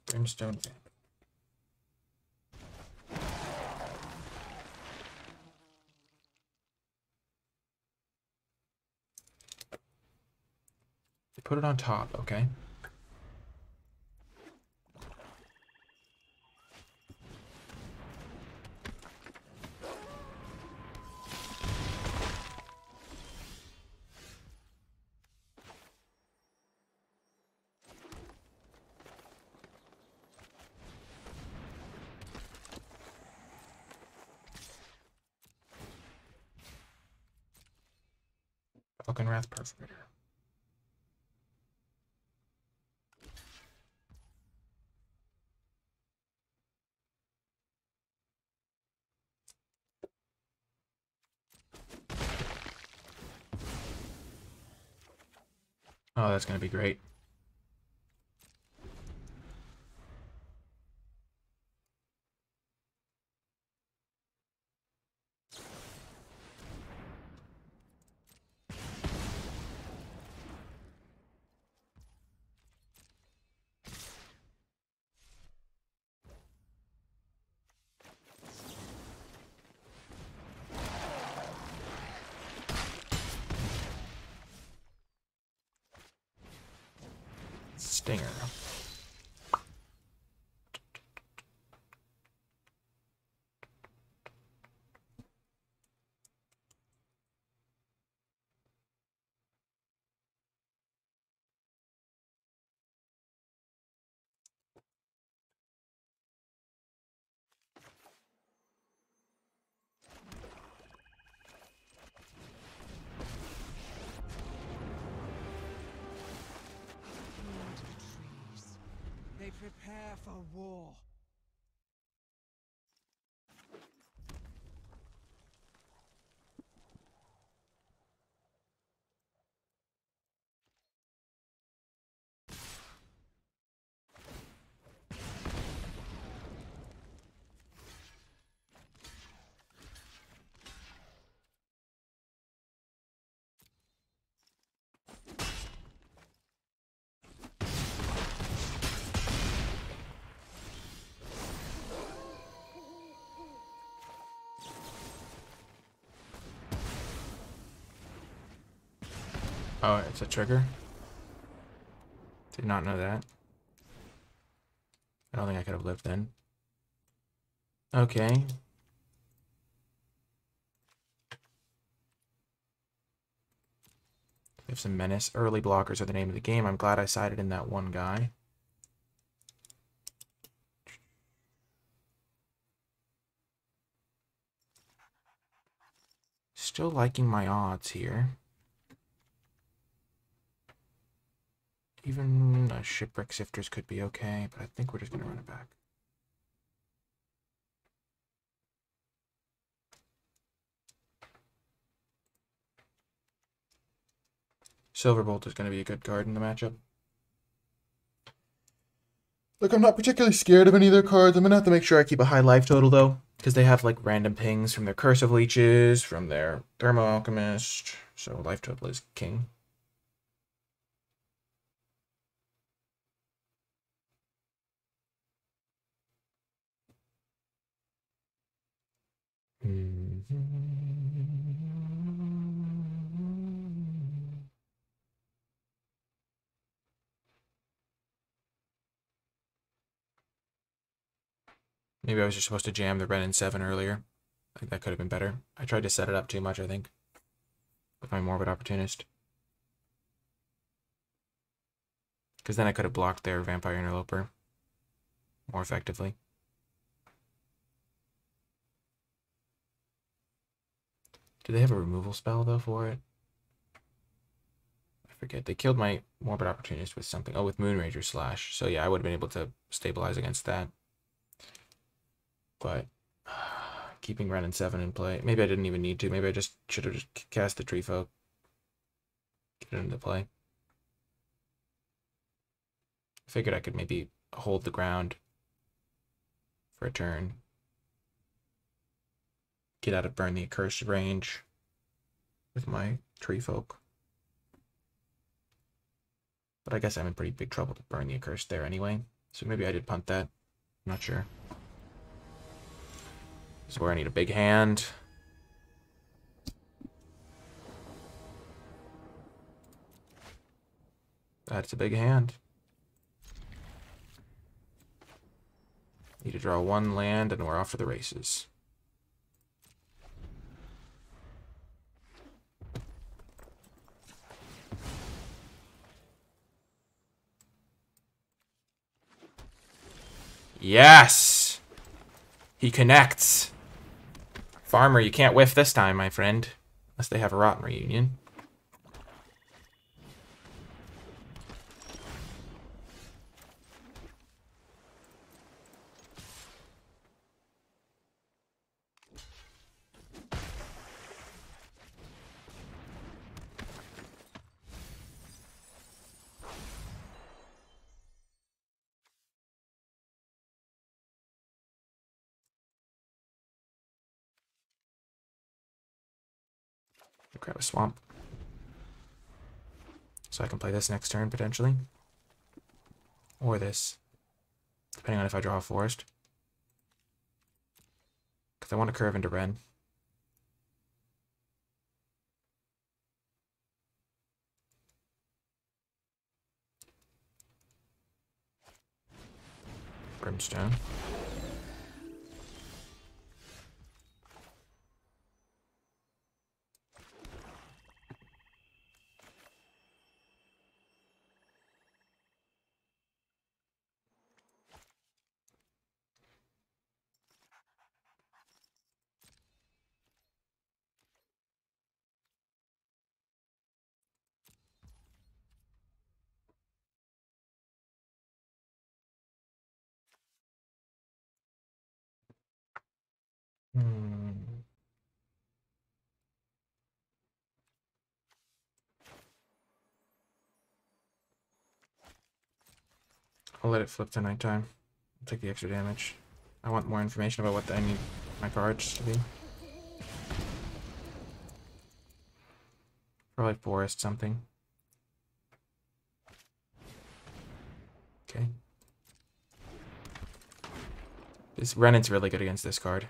Brimstone. Put it on top, okay. Falcon Wrath Perforator. Oh, that's going to be great. Stinger. They prepare for war. Oh, it's a trigger? Did not know that. I don't think I could have lived then. Okay. We have some menace. Early blockers are the name of the game. I'm glad I sided in that one guy. Still liking my odds here. Even Shipwreck Sifters could be okay, but I think we're just going to run it back. Silverbolt is going to be a good card in the matchup. Look, I'm not particularly scared of any of their cards. I'm going to have to make sure I keep a high life total, though, because they have, like, random pings from their Curse of Leeches, from their Thermo Alchemist, so life total is king. Maybe I was just supposed to jam the Ren and 7 earlier. I think that could have been better. I tried to set it up too much, I think. With my Morbid Opportunist. Because then I could have blocked their Vampire Interloper more effectively. Do they have a removal spell, though, for it? I forget. They killed my Morbid Opportunist with something. Oh, with Moonrager Slash. So, yeah, I would have been able to stabilize against that. But keeping Ren and 7 in play. Maybe I didn't even need to. Maybe I just should have just cast the Tree Folk. Get it into play. I figured I could maybe hold the ground for a turn. Get out of Burn the Accursed range with my Tree Folk. But I guess I'm in pretty big trouble to Burn the Accursed there anyway. So maybe I did punt that. I'm not sure. This is where I need a big hand. That's a big hand. Need to draw one land and we're off to the races. Yes! He connects. Farmer, you can't whiff this time, my friend. Unless they have a Rotten Reunion. Grab a swamp. So I can play this next turn, potentially. Or this. Depending on if I draw a forest. Because I want to curve into Ren. Brimstone. I'll let it flip to nighttime. I'll take the extra damage. I want more information about what I need my cards to be. Probably forest something. Okay. This Renan's really good against this card.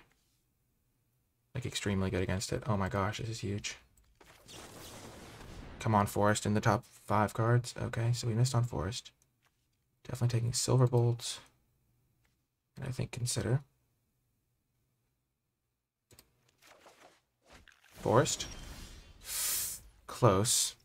Like, extremely good against it. Oh my gosh, this is huge. Come on, Forest in the top 5 cards. Okay, so we missed on Forest. Definitely taking Silverbolt. And I think consider. Forest. Close.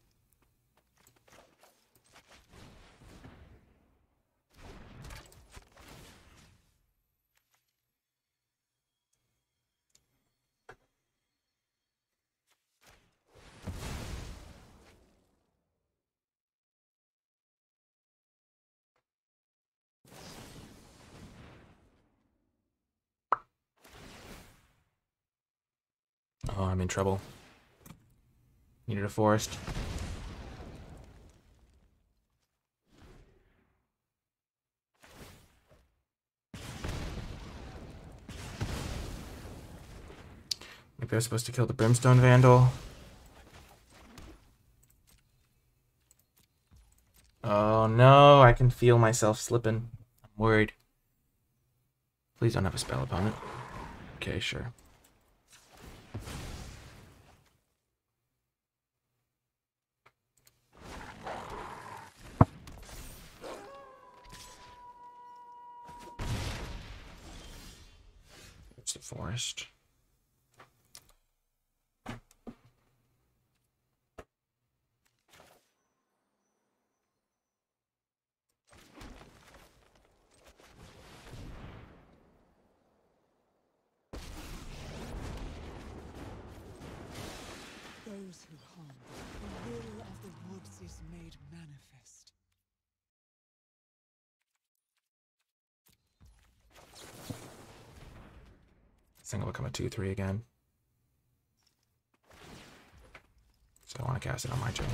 Oh, I'm in trouble. Needed a forest. Maybe I was supposed to kill the Brimstone Vandal. Oh no, I can feel myself slipping. I'm worried. Please don't have a spell opponent. Okay, sure. It's the forest. those who harm them, the will of the woods is made manifest. This thing will become a 2/3 again. So I want to cast it on my turn.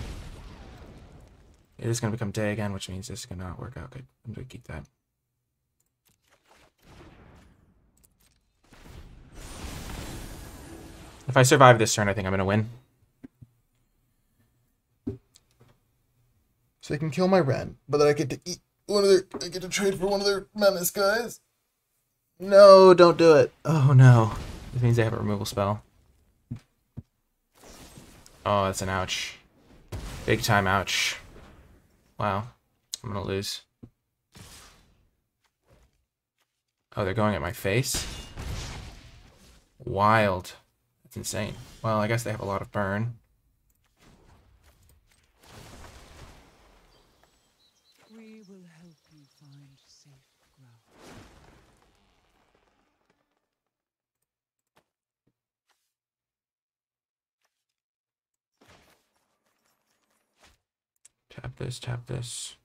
It is going to become day again, which means this is going to not work out good. I'm going to keep that. If I survive this turn, I think I'm going to win. So they can kill my Ren, but then I get to eat one of their... I get to trade for one of their menace guys. No, don't do it. Oh, no. This means they have a removal spell. Oh, that's an ouch. Big time ouch. Wow. I'm gonna lose. Oh, they're going at my face? Wild. That's insane. Well, I guess they have a lot of burn. We will help you find safe ground. Tap this, tap this.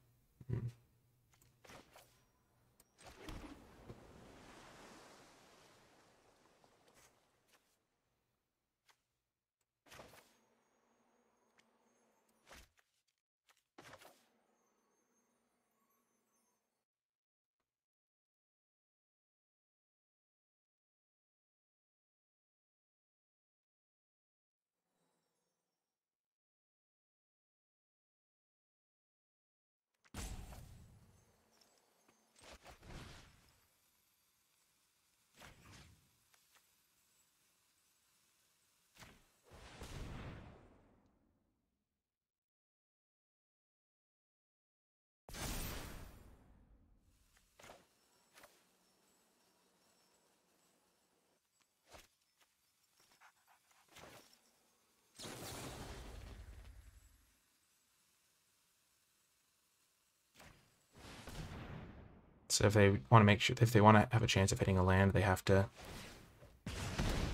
So if they want to make sure, if they want to have a chance of hitting a land, they have to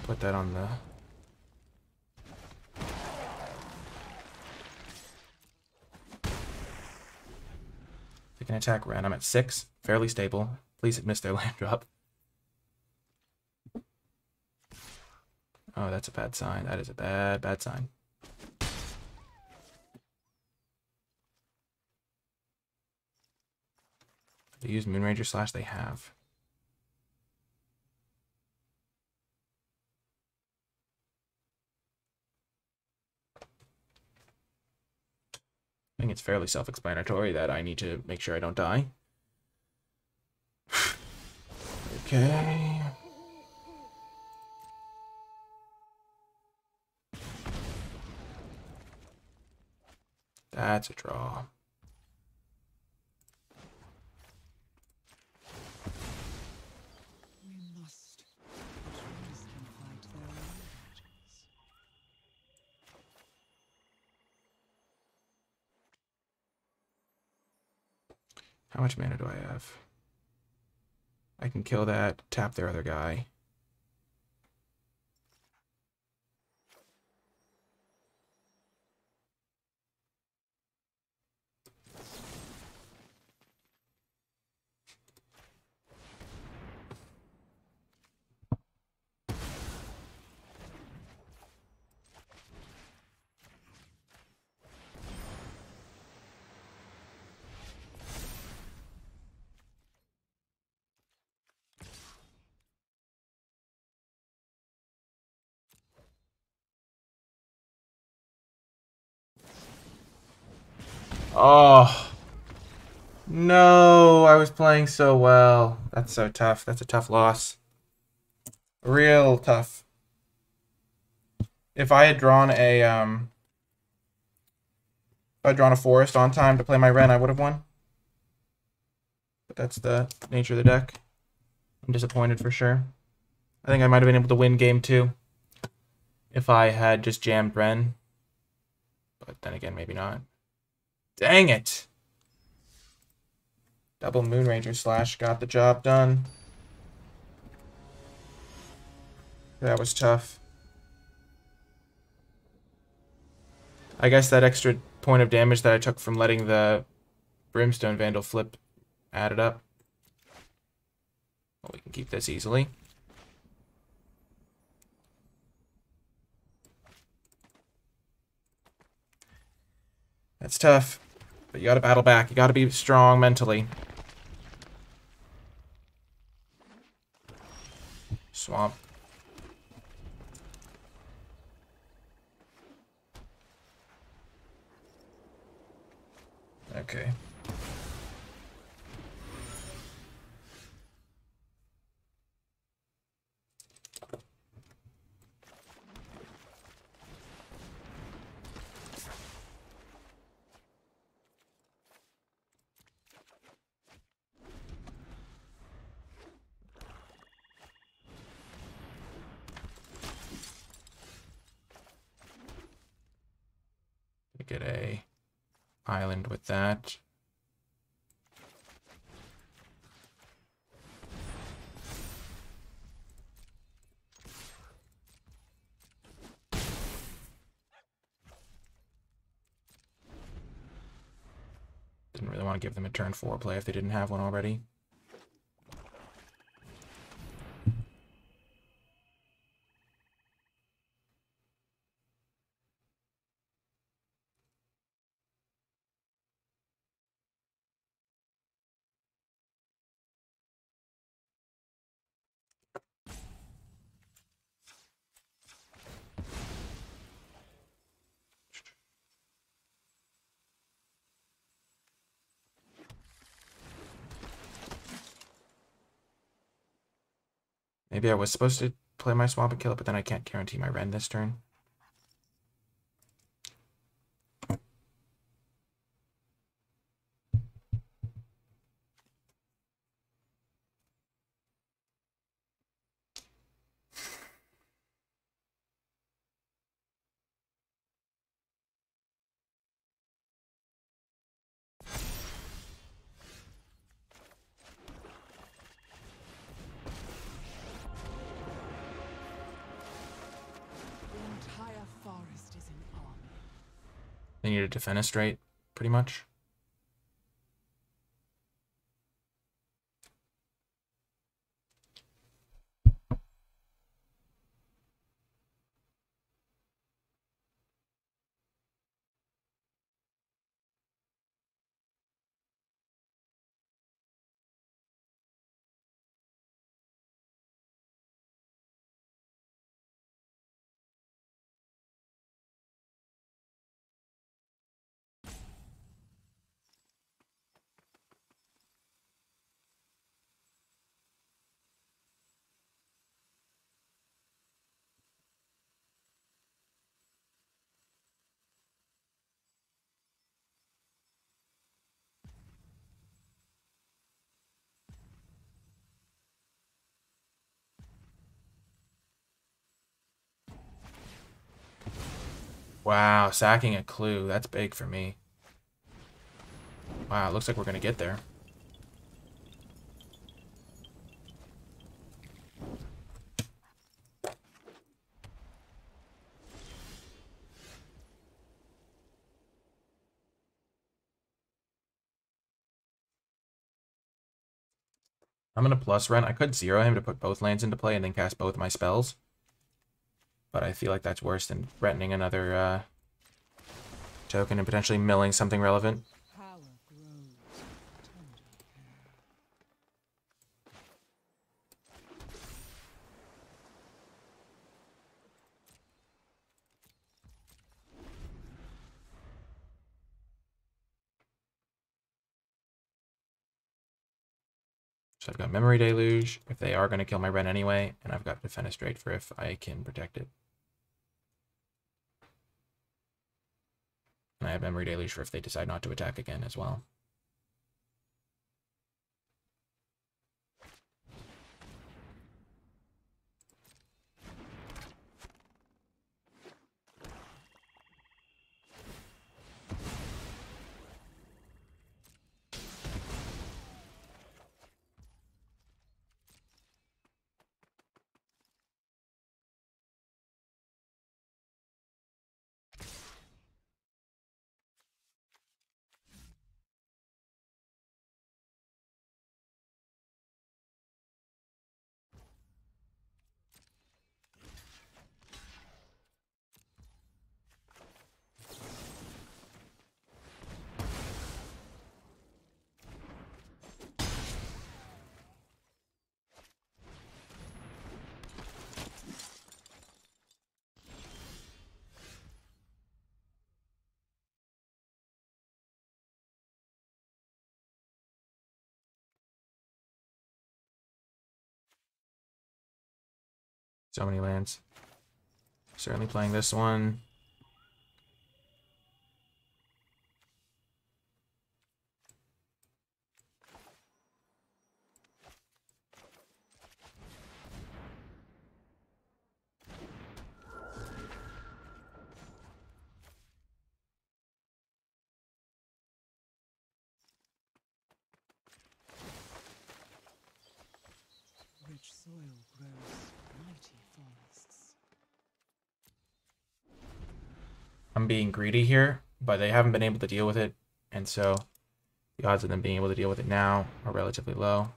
put that on the... They can attack Ren. I'm at 6, fairly stable. Please miss their land drop. Oh, that's a bad sign. That is a bad, bad sign. They use Moonranger Slash, they have. I think it's fairly self-explanatory that I need to make sure I don't die. Okay. That's a draw. We must. Trees can fight their own battles. How much mana do I have? I can kill that, tap their other guy. Oh, no, I was playing so well. That's so tough. That's a tough loss. Real tough. If I had drawn a, if I'd drawn a forest on time to play my Ren, I would have won. But that's the nature of the deck. I'm disappointed for sure. I think I might have been able to win game 2 if I had just jammed Ren. But then again, maybe not. Dang it! Double Moonranger Slash got the job done. That was tough. I guess that extra point of damage that I took from letting the Brimstone Vandal flip added up. Well, we can keep this easily. That's tough, but you gotta battle back. You gotta be strong mentally. Swamp. Okay. Get a island with that. Didn't really want to give them a turn 4 play if they didn't have one already. Maybe I was supposed to play my swamp and kill it, but then I can't guarantee my Ren this turn. The entire forest is in army. They need to defenestrate, pretty much. Wow, sacking a clue. That's big for me. Wow, it looks like we're going to get there. I'm going to plus Ren. I could zero him to put both lands into play and then cast both my spells. But I feel like that's worse than threatening another token and potentially milling something relevant. Power grows with tender care. So I've got Memory Deluge if they are going to kill my Ren anyway, and I've got Defenestrate for if I can protect it. And I have Memory Deluge for if they decide not to attack again as well. So many lands. Certainly playing this one. Rich soil grows mighty forests. I'm being greedy here, but they haven't been able to deal with it, and so the odds of them being able to deal with it now are relatively low.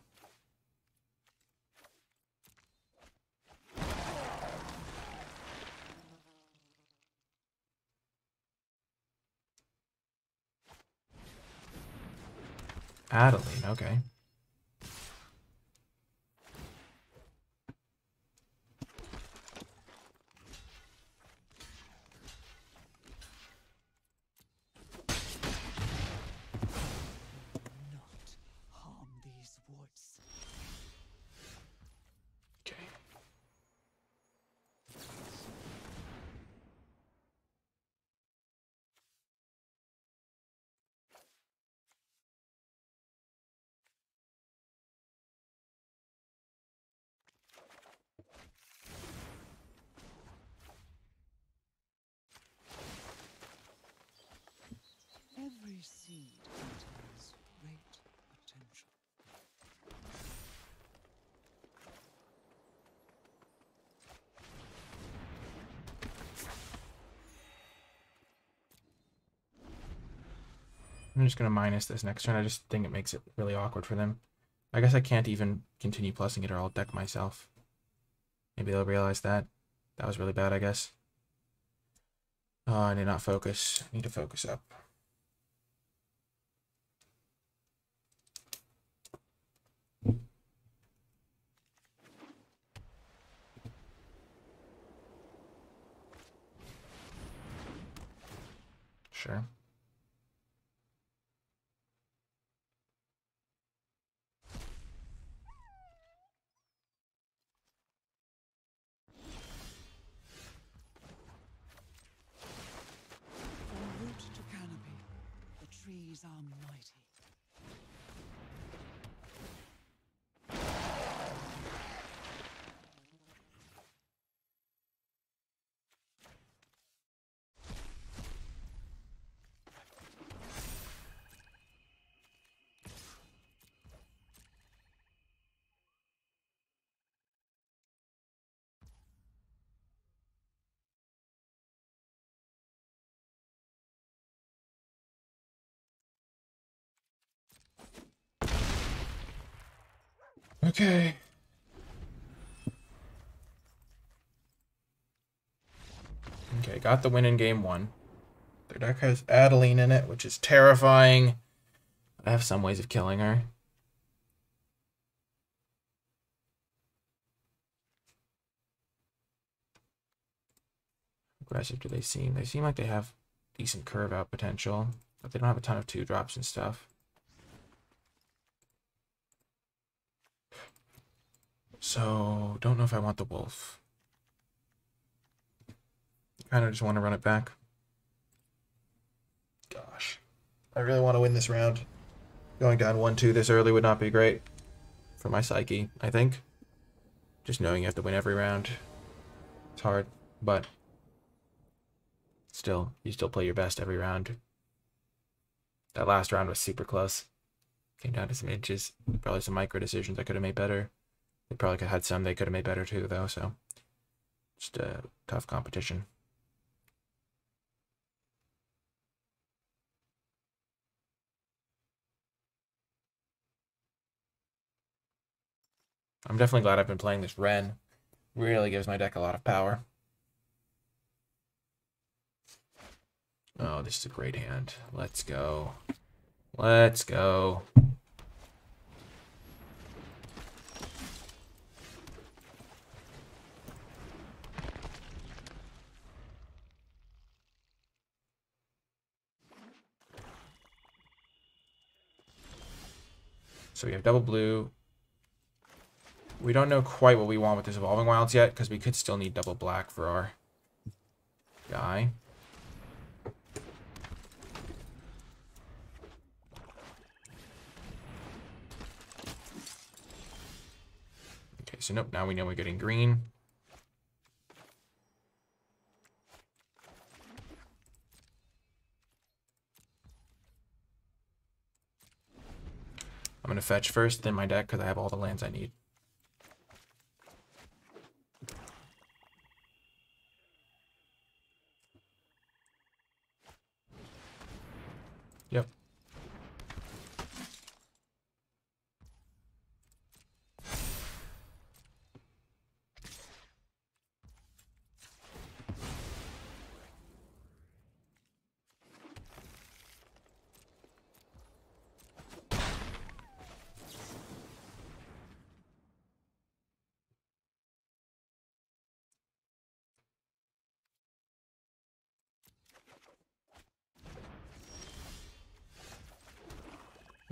Adeline, okay. Not harm these woods. Okay. Every seed contains great potential. I'm just gonna minus this next turn. I just think it makes it really awkward for them. I guess I can't even continue plussing it or I'll deck myself. Maybe they'll realize that. That was really bad, I guess. Oh, I did not focus. I need to focus up. Sure. From root to canopy, the trees are mighty. Okay. Okay, got the win in game one. Their deck has Adeline in it, which is terrifying. I have some ways of killing her. Aggressive do they seem? They seem like they have decent curve out potential, but they don't have a ton of 2-drops and stuff. So, don't know if I want the wolf. Kind of just want to run it back. Gosh. I really want to win this round. Going down 1-2 this early would not be great for my psyche, I think. Just knowing you have to win every round. It's hard, but still, you still play your best every round. That last round was super close. Came down to some inches. Probably some micro decisions I could have made better. They probably could have had some they could have made better too, though, so just a tough competition. I'm definitely glad I've been playing this Ren. Really gives my deck a lot of power. Oh, this is a great hand. Let's go. Let's go. So we have double blue. We don't know quite what we want with this Evolving Wilds yet, because we could still need double black for our guy. Okay, so nope, now we know we're getting green. I'm going to fetch first in my deck because I have all the lands I need. Yep.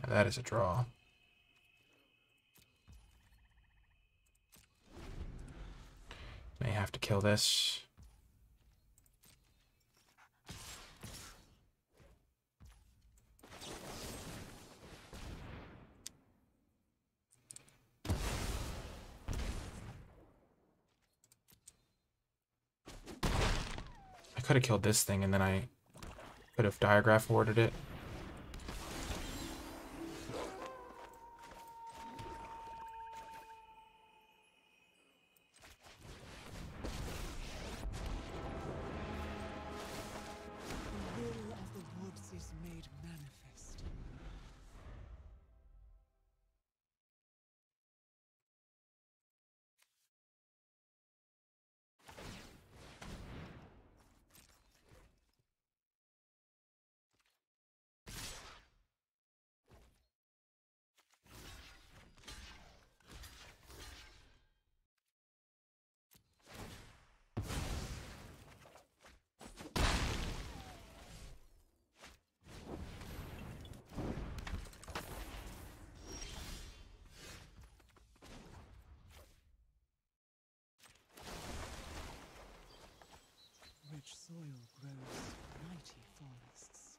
Now that is a draw. May have to kill this. I could have killed this thing and then I could have diagraph warded it. The will of the woods is made manifest. Rich soil grows mighty forests.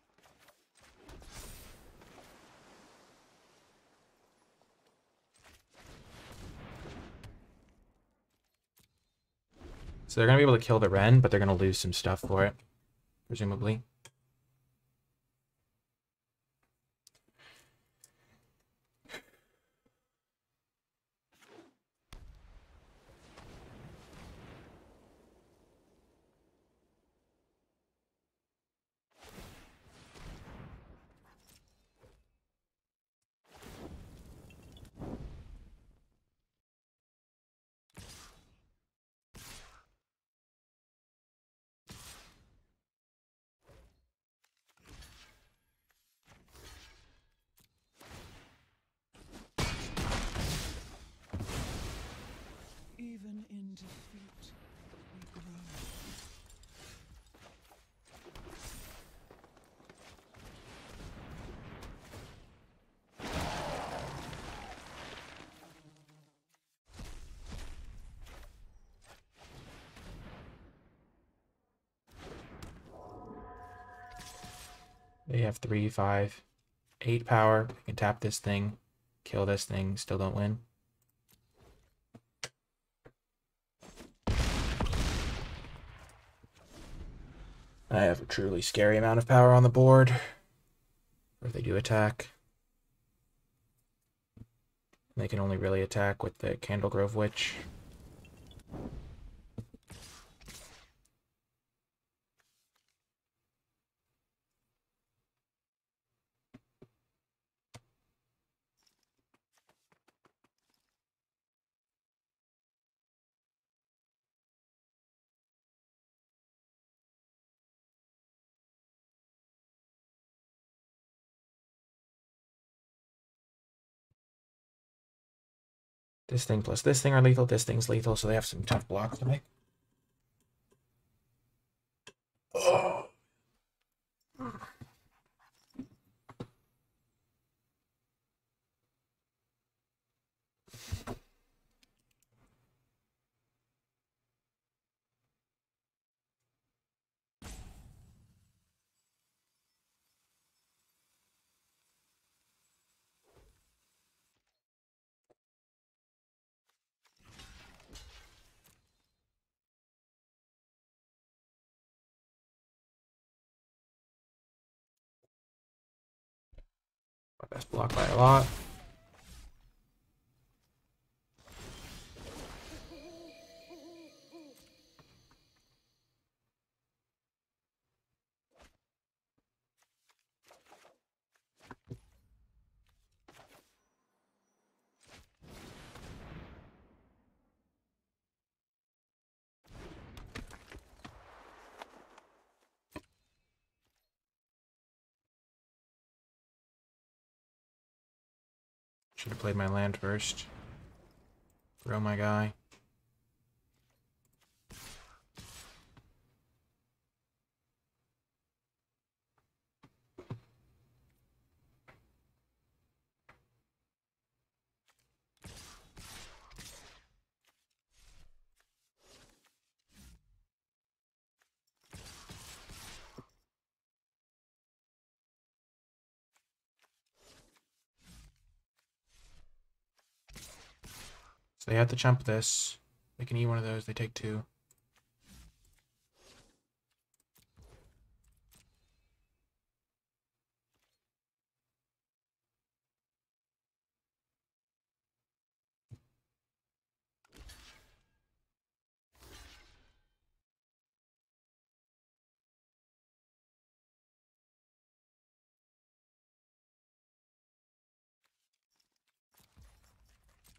So they're going to be able to kill the Wren, but they're going to lose some stuff for it, presumably. Even in defeat, we grow. They have 3, 5, 8 power. They can tap this thing, kill this thing, still don't win. I have a truly scary amount of power on the board. Or if they do attack. They can only really attack with the Candlegrove Witch. This thing plus this thing are lethal. This thing's lethal, so they have some tough blocks to make. Oh. Best block by a lot. Should have played my land first. Grow my guy. So they have to jump this. They can eat one of those. They take 2.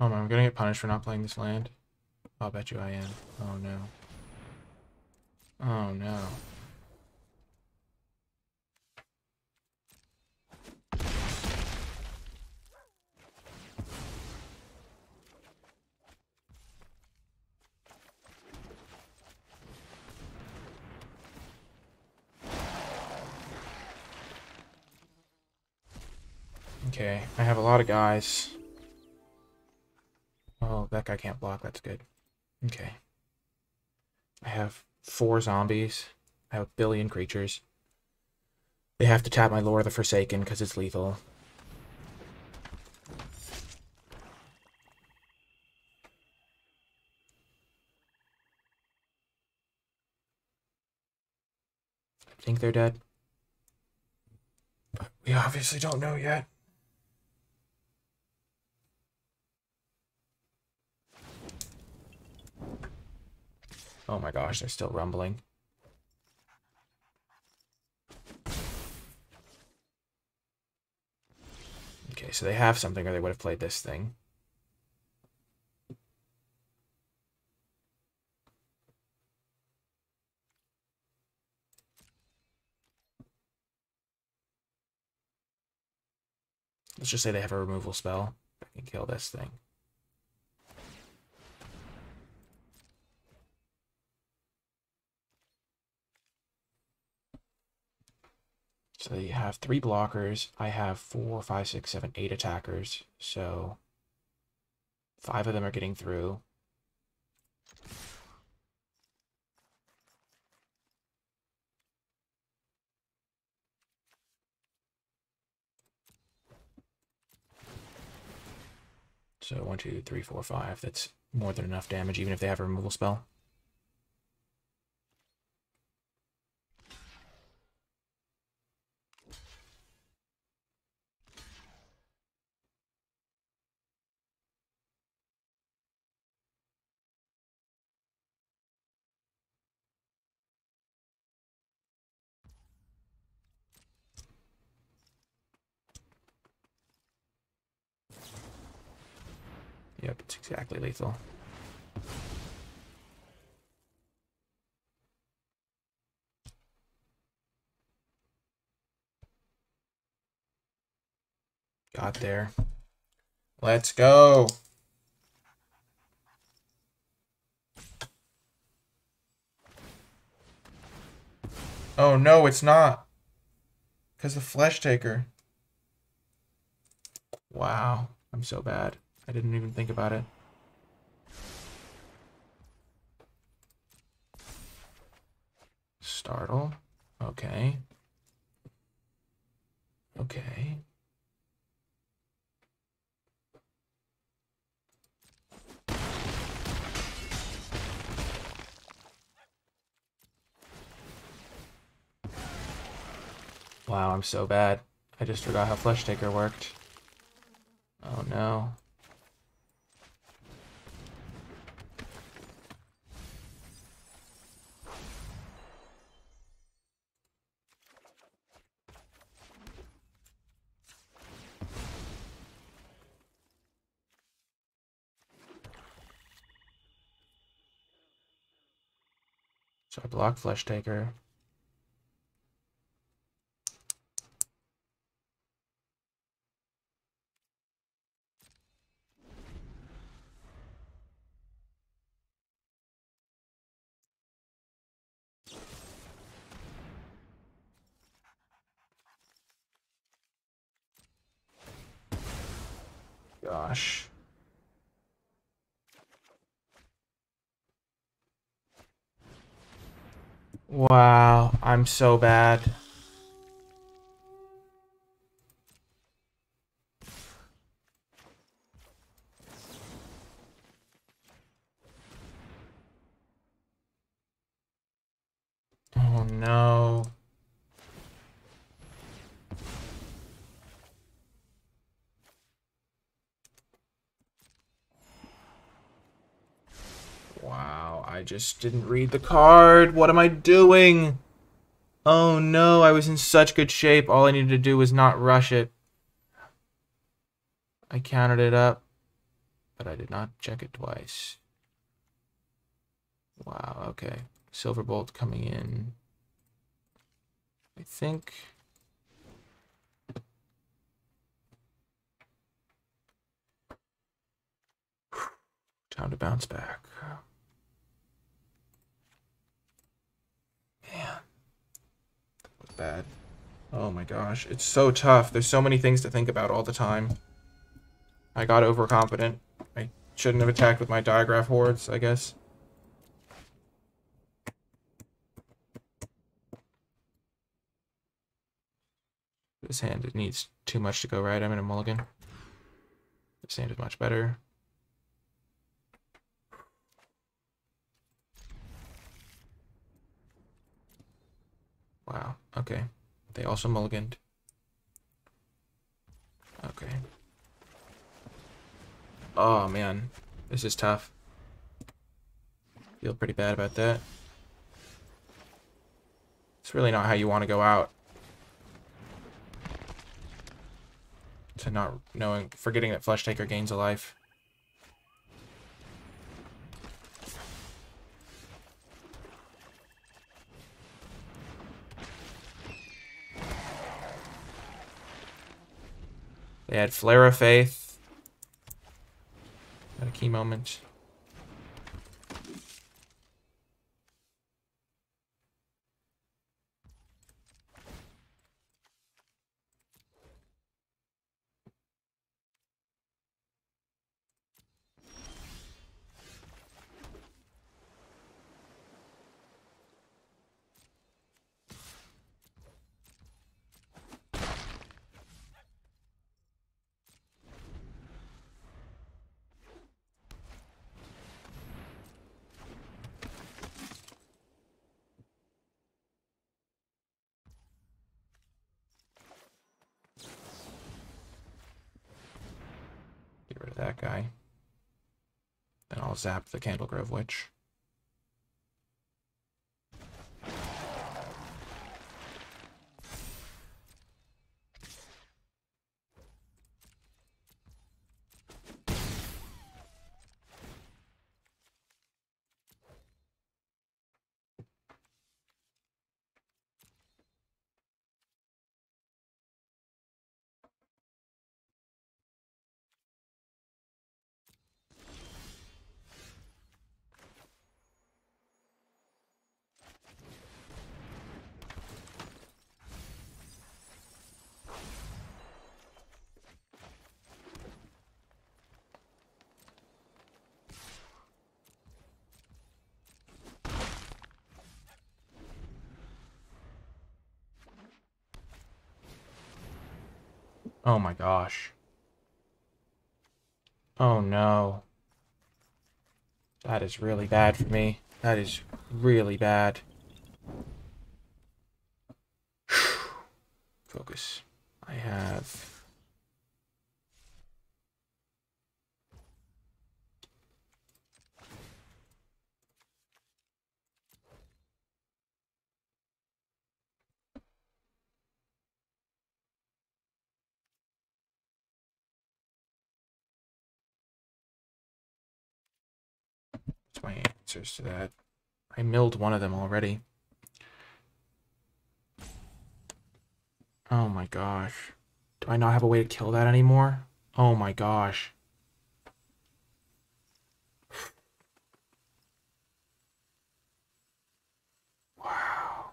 Oh man, I'm gonna get punished for not playing this land. I'll bet you I am. Oh no. Oh no. Okay, I have a lot of guys. Oh, that guy can't block. That's good. Okay. I have 4 zombies. I have a billion creatures. They have to tap my Lore of the Forsaken because it's lethal. I think they're dead. But we obviously don't know yet. Oh my gosh, they're still rumbling. Okay, so they have something or they would have played this thing. Let's just say they have a removal spell. I can kill this thing. So they have 3 blockers. I have 4, 5, 6, 7, 8 attackers. So 5 of them are getting through. So 1, 2, 3, 4, 5. That's more than enough damage, even if they have a removal spell. Yep, it's exactly lethal. Got there. Let's go. Oh no, it's not. Because the Flesh Taker. Wow, I'm so bad. I didn't even think about it. Startle. Okay. Okay. Wow, I'm so bad. I just forgot how Flesh Taker worked. Oh no. So I block Flesh Taker. Gosh. Wow, I'm so bad. Oh no. Wow, I just didn't read the card. What am I doing? Oh no, I was in such good shape. All I needed to do was not rush it. I counted it up, but I did not check it twice. Wow, okay. Silverbolt coming in. I think. Time to bounce back. Man, that was bad. Oh my gosh, it's so tough. There's so many things to think about all the time. I got overconfident. I shouldn't have attacked with my digraph hordes, I guess. This hand, it needs too much to go right. I'm in a mulligan. This hand is much better. Wow, okay. They also mulliganed. Okay. Oh man, this is tough. Feel pretty bad about that. It's really not how you want to go out. To not knowing, forgetting that Flesh Taker gains a life. They had Flare of Faith. At a key moment. Get rid of that guy. Then I'll zap the Candlegrove Witch. Oh my gosh. Oh no. That is really bad for me. That is really bad. Focus. I have That's my answers to that. I milled one of them already. Oh my gosh. Do I not have a way to kill that anymore? Oh my gosh. Wow.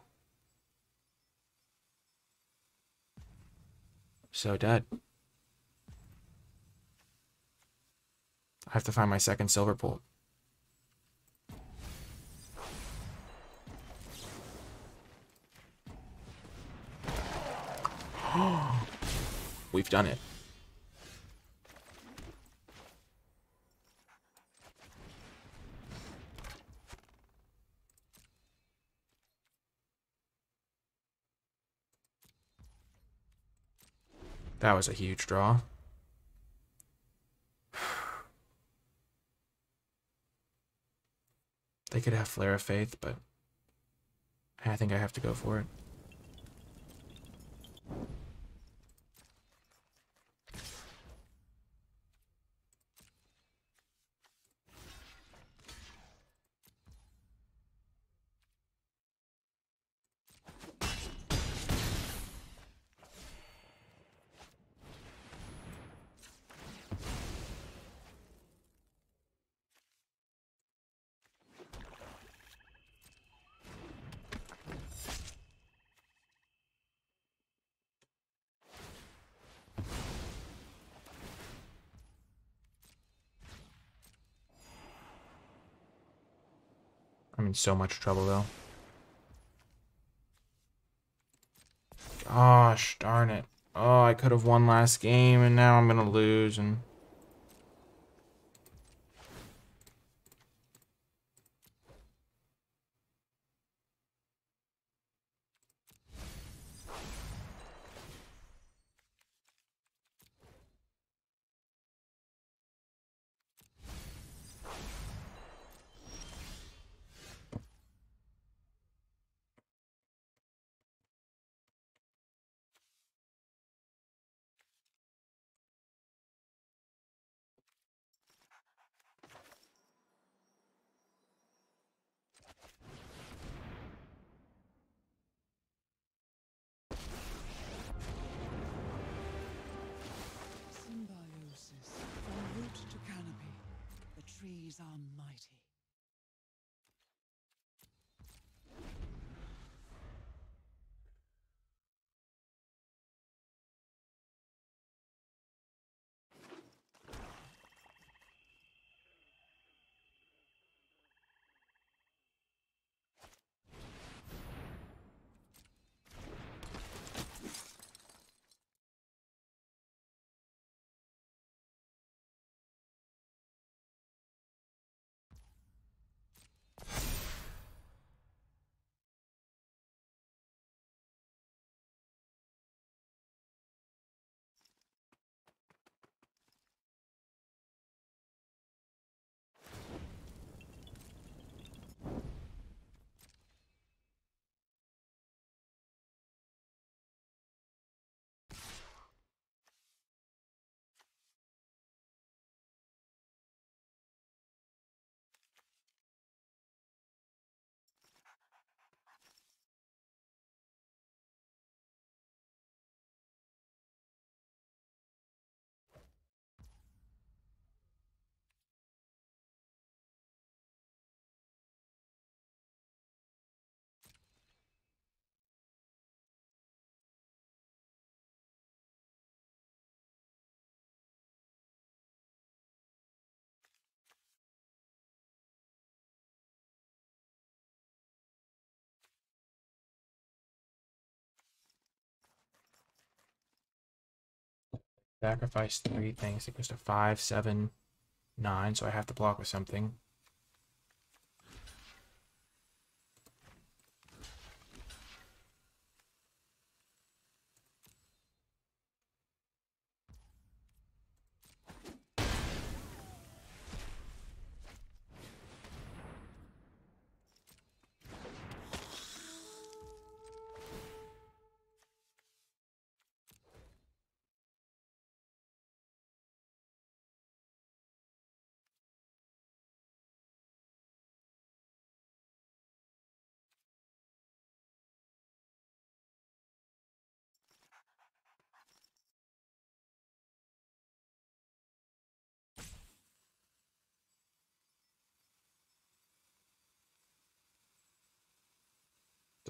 So dead. I have to find my second silver pool. We've done it. That was a huge draw. They could have Flare of Faith, but I think I have to go for it. I'm in so much trouble, though. Gosh, darn it. Oh, I could have won last game, and now I'm gonna lose, and... Symbiosis. From root to canopy, the trees are mighty. Sacrifice 3 things. It goes to 5, 7, 9, so I have to block with something.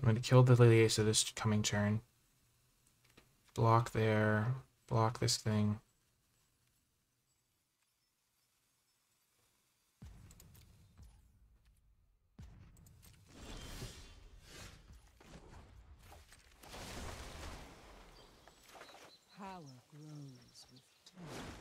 I'm going to kill the Lily Ace of this coming turn. Block there. Block this thing. Power grows with time.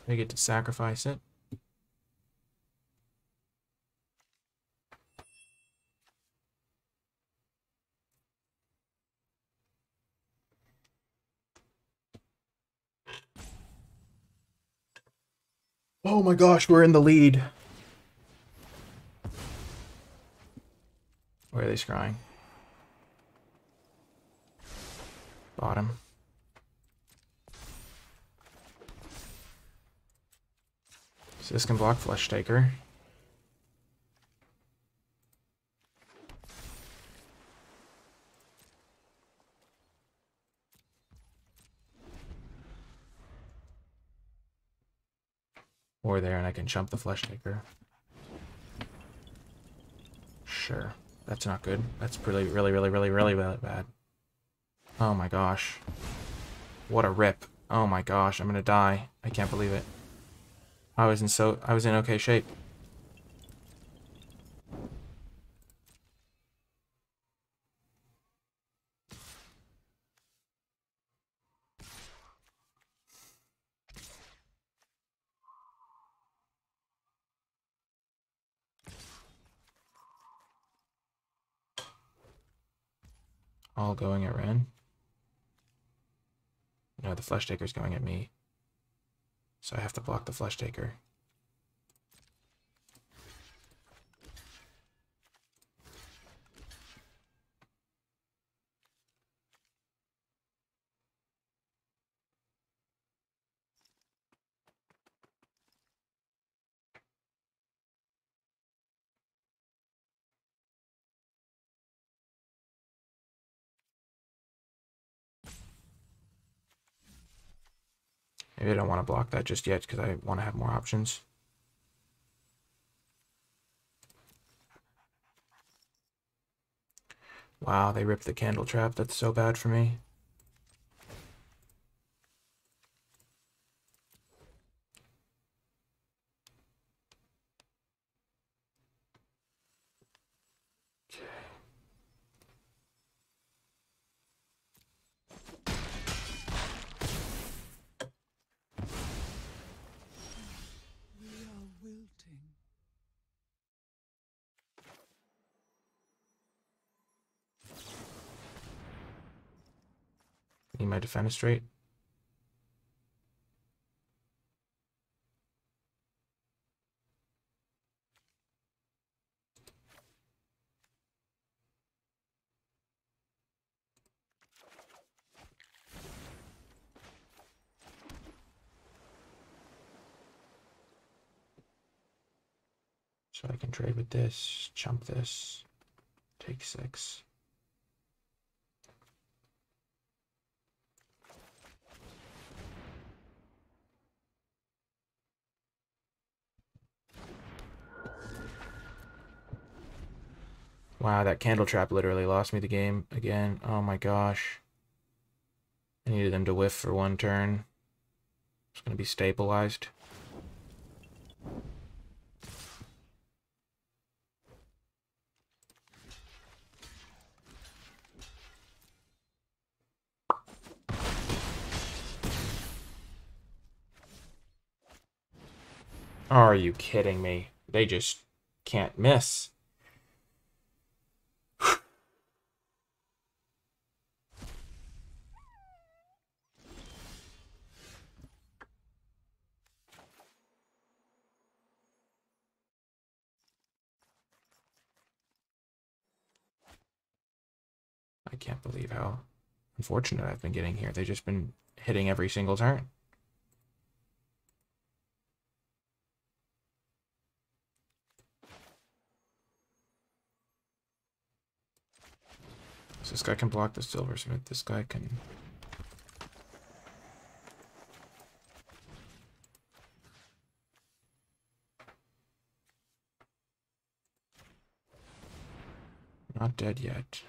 I get to sacrifice it. Oh my gosh, we're in the lead. Where are they scrying? Bottom. So this can block Flesh Taker. Or there, and I can jump the Flesh Taker. Sure. That's not good. That's really bad. Oh my gosh. What a rip. Oh my gosh, I'm gonna die. I can't believe it. I was in okay shape. All going at Ren. No, the Flesh Taker's going at me. So I have to block the Flesh Taker. Maybe I don't want to block that just yet because I want to have more options. Wow, they ripped the Candle Trap. That's so bad for me. We are wilting. Need my Defenestrate. So I can trade with this, jump this, take 6. Wow, that Candle Trap literally lost me the game again. Oh my gosh. I needed them to whiff for one turn. It's going to be stabilized. Are you kidding me? They just can't miss. I can't believe how unfortunate I've been getting here. They've just been hitting every single turn. This guy can block the silversmith. This guy can... Not dead yet.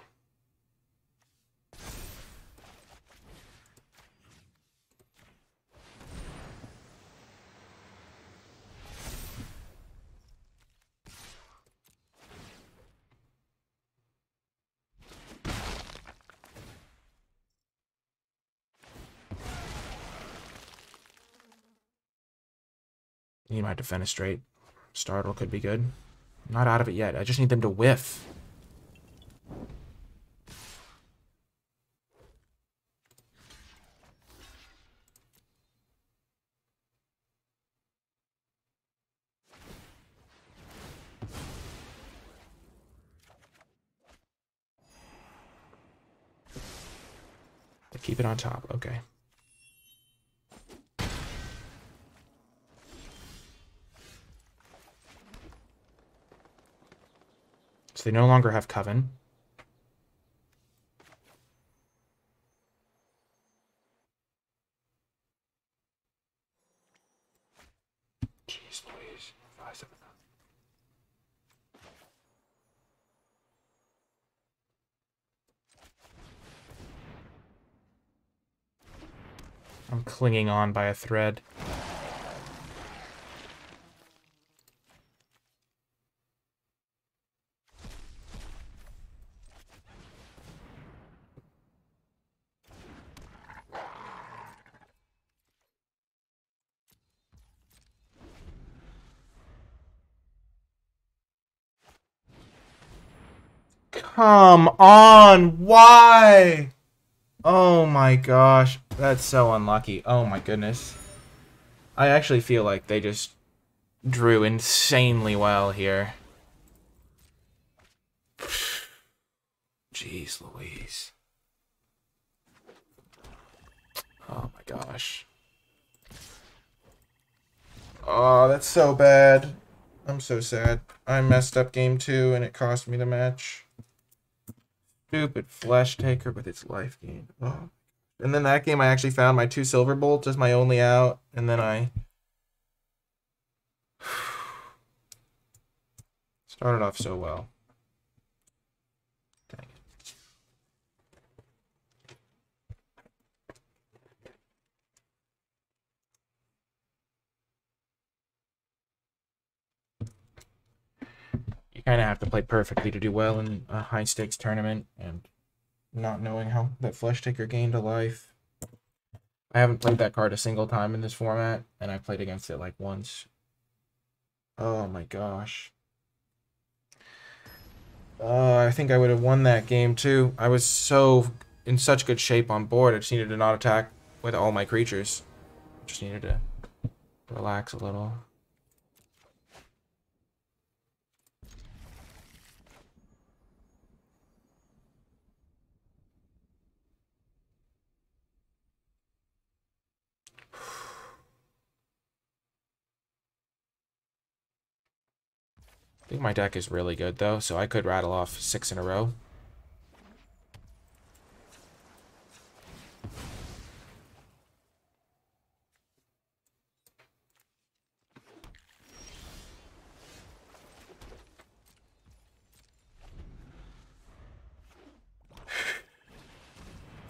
He might defenestrate. Startle could be good. I'm not out of it yet. I just need them to whiff. Keep it on top. Okay. So they no longer have Coven. Jeez Louise. 5-7. I'm clinging on by a thread. Come on, why? Oh my gosh, that's so unlucky. Oh my goodness. I actually feel like they just drew insanely well here. Jeez Louise. Oh my gosh. Oh, that's so bad. I'm so sad. I messed up game 2 and it cost me the match. Stupid Flesh Taker with its life gain. Oh. And then that game I actually found my 2 silver bolts as my only out, and then I started off so well. Dang it. You kind of have to play perfectly to do well in a high stakes tournament, and not knowing how that Flesh Taker gained a life. I haven't played that card a single time in this format, and I played against it like once. Oh my gosh. I think I would have won that game too. I was so in such good shape on board. I just needed to not attack with all my creatures. Just needed to relax a little. I think my deck is really good though, so I could rattle off 6 in a row.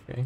Okay.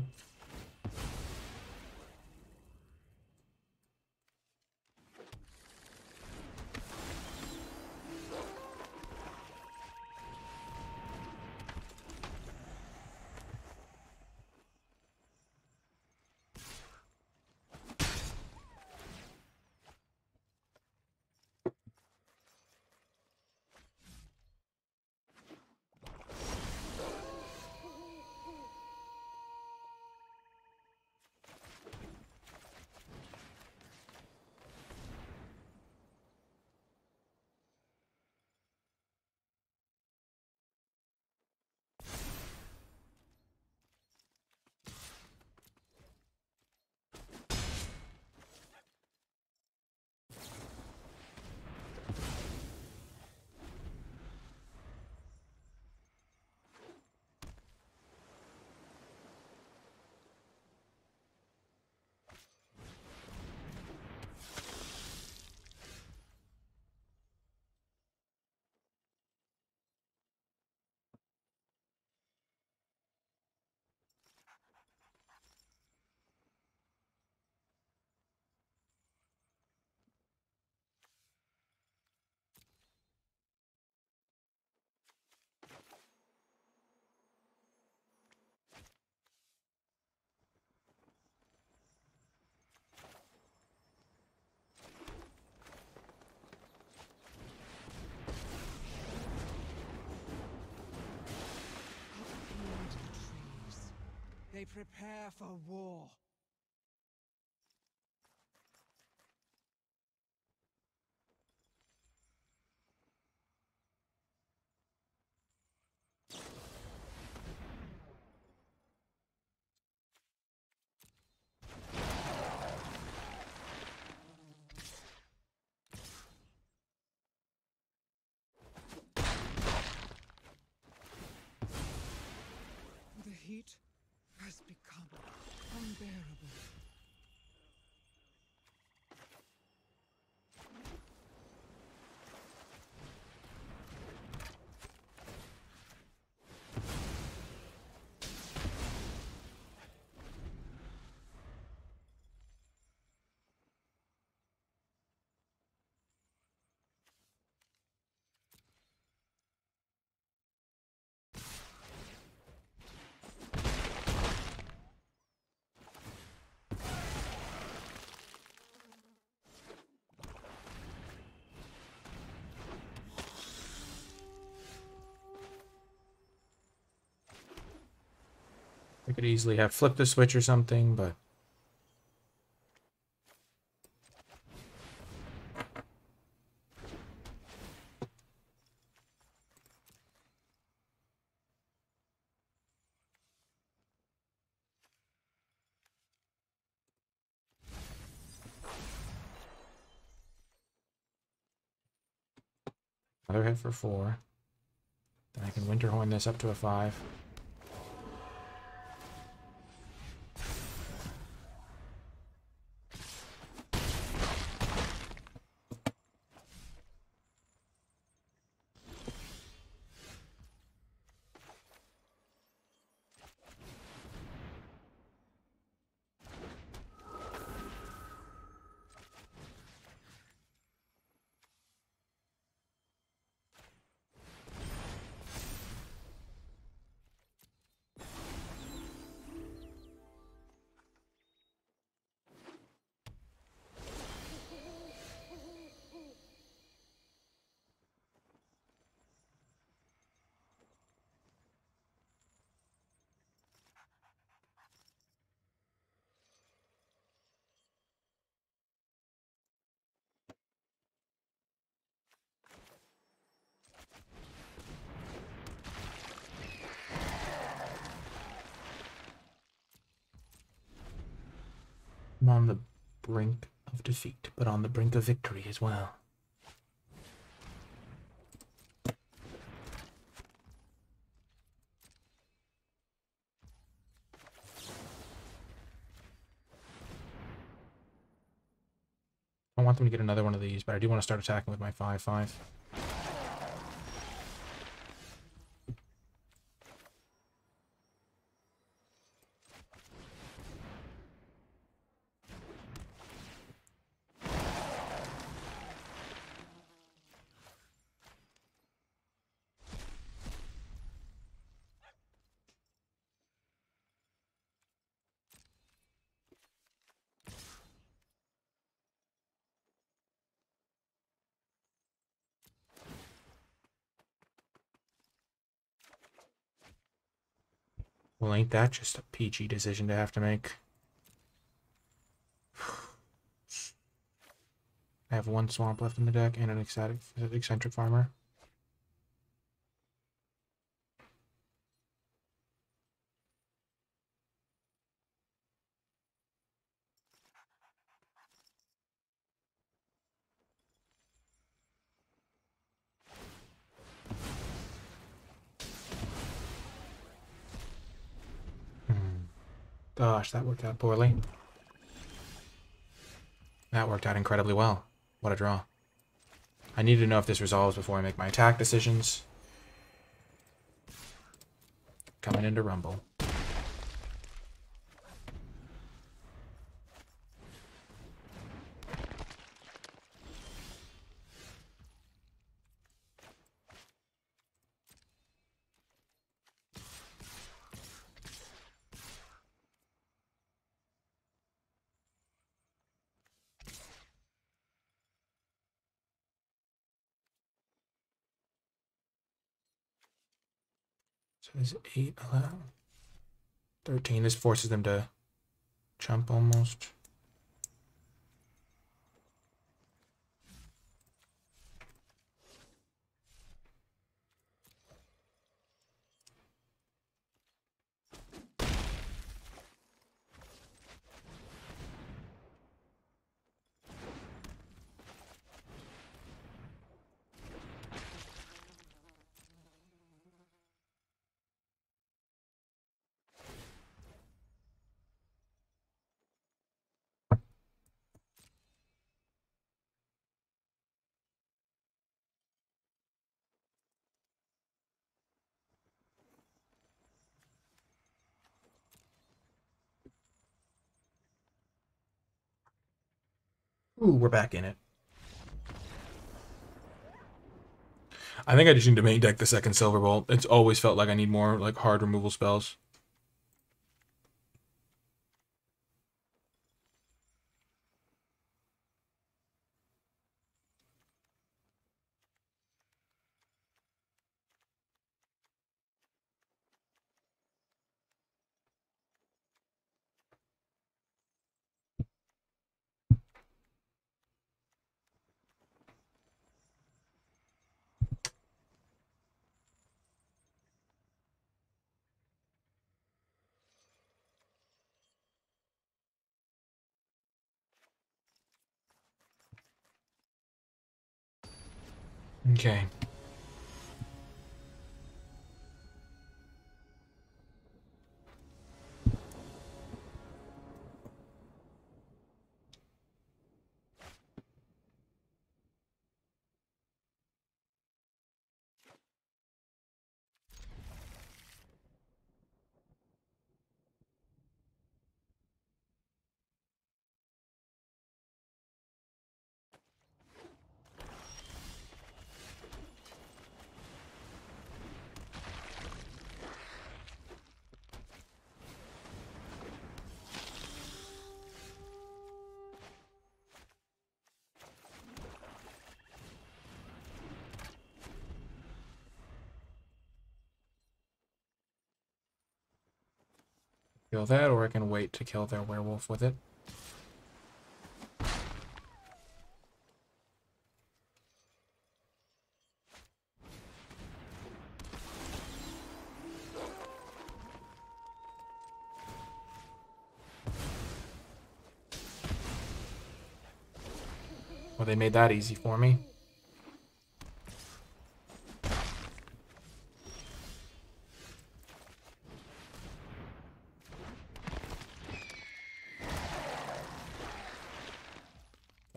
they prepare for war. The heat has become unbearable. I could easily have flipped the switch or something, but another hit for 4. Then I can Winterhorn this up to a 5. I'm on the brink of defeat, but on the brink of victory as well. I want them to get another one of these, but I do want to start attacking with my 5/5. Well, ain't that just a peachy decision to have to make? I have 1 swamp left in the deck and an eccentric farmer. Gosh, that worked out poorly. That worked out incredibly well. What a draw. I need to know if this resolves before I make my attack decisions. Coming into Rumble. So there's 8 allowed. 13. This forces them to jump almost. Ooh, we're back in it. I think I just need to main deck the second Silver Bolt. It's always felt like I need more like hard removal spells. Okay. Kill that, or I can wait to kill their werewolf with it. Well, they made that easy for me.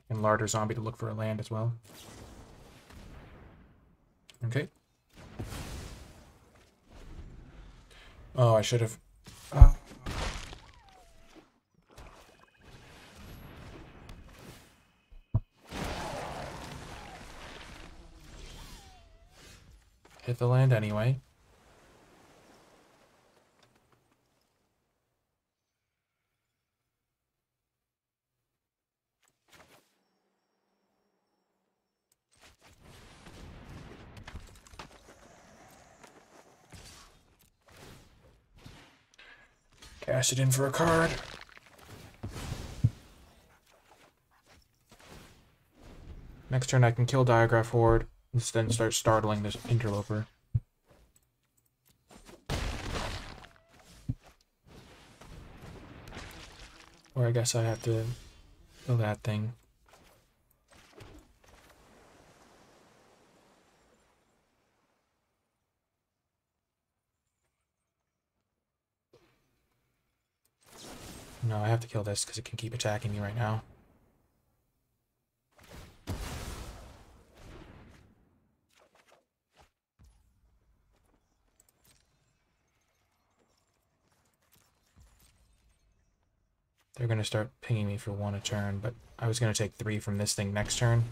And Larder Zombie to look for a land as well. Okay. Oh, I should have... hit the land anyway. Cash it in for a card. Next turn I can kill Diagraph Horde, and then start startling this Interloper. Or I guess I have to kill that thing. No, I have to kill this because it can keep attacking me right now. They're going to start pinging me for 1 a turn, but I was going to take 3 from this thing next turn.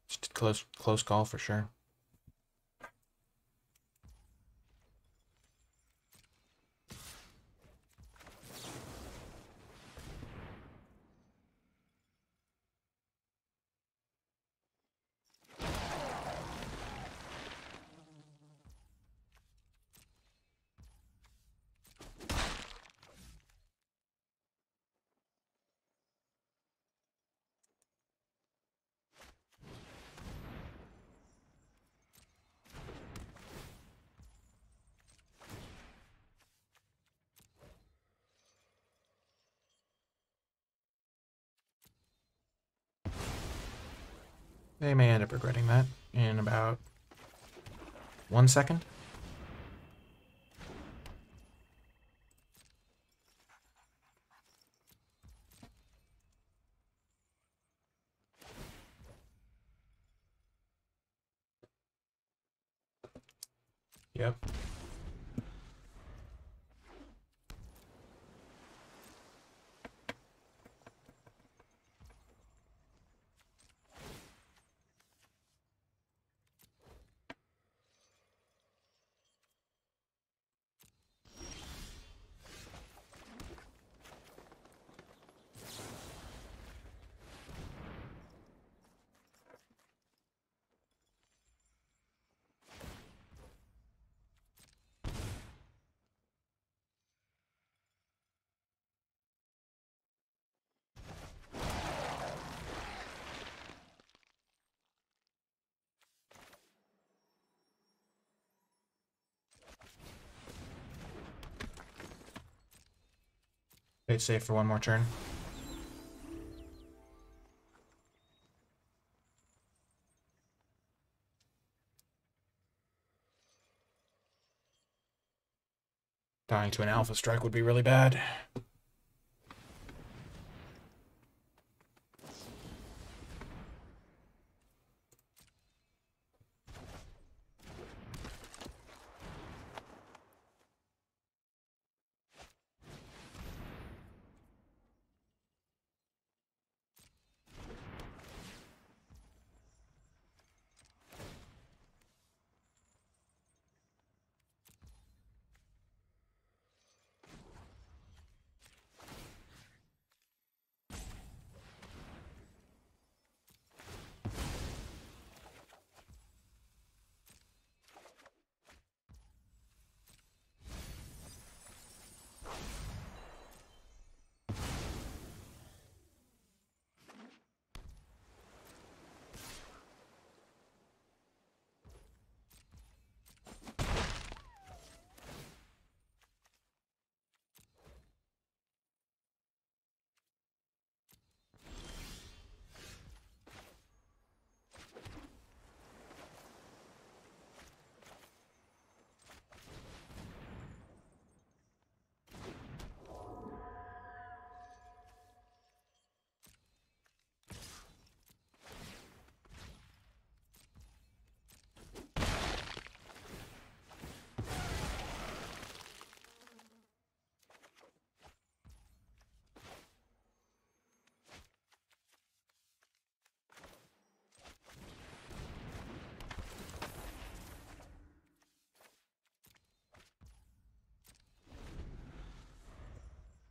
Just a close call for sure. They may end up regretting that in about 1 second. Yep. Stay safe for one more turn. Dying to an alpha strike would be really bad.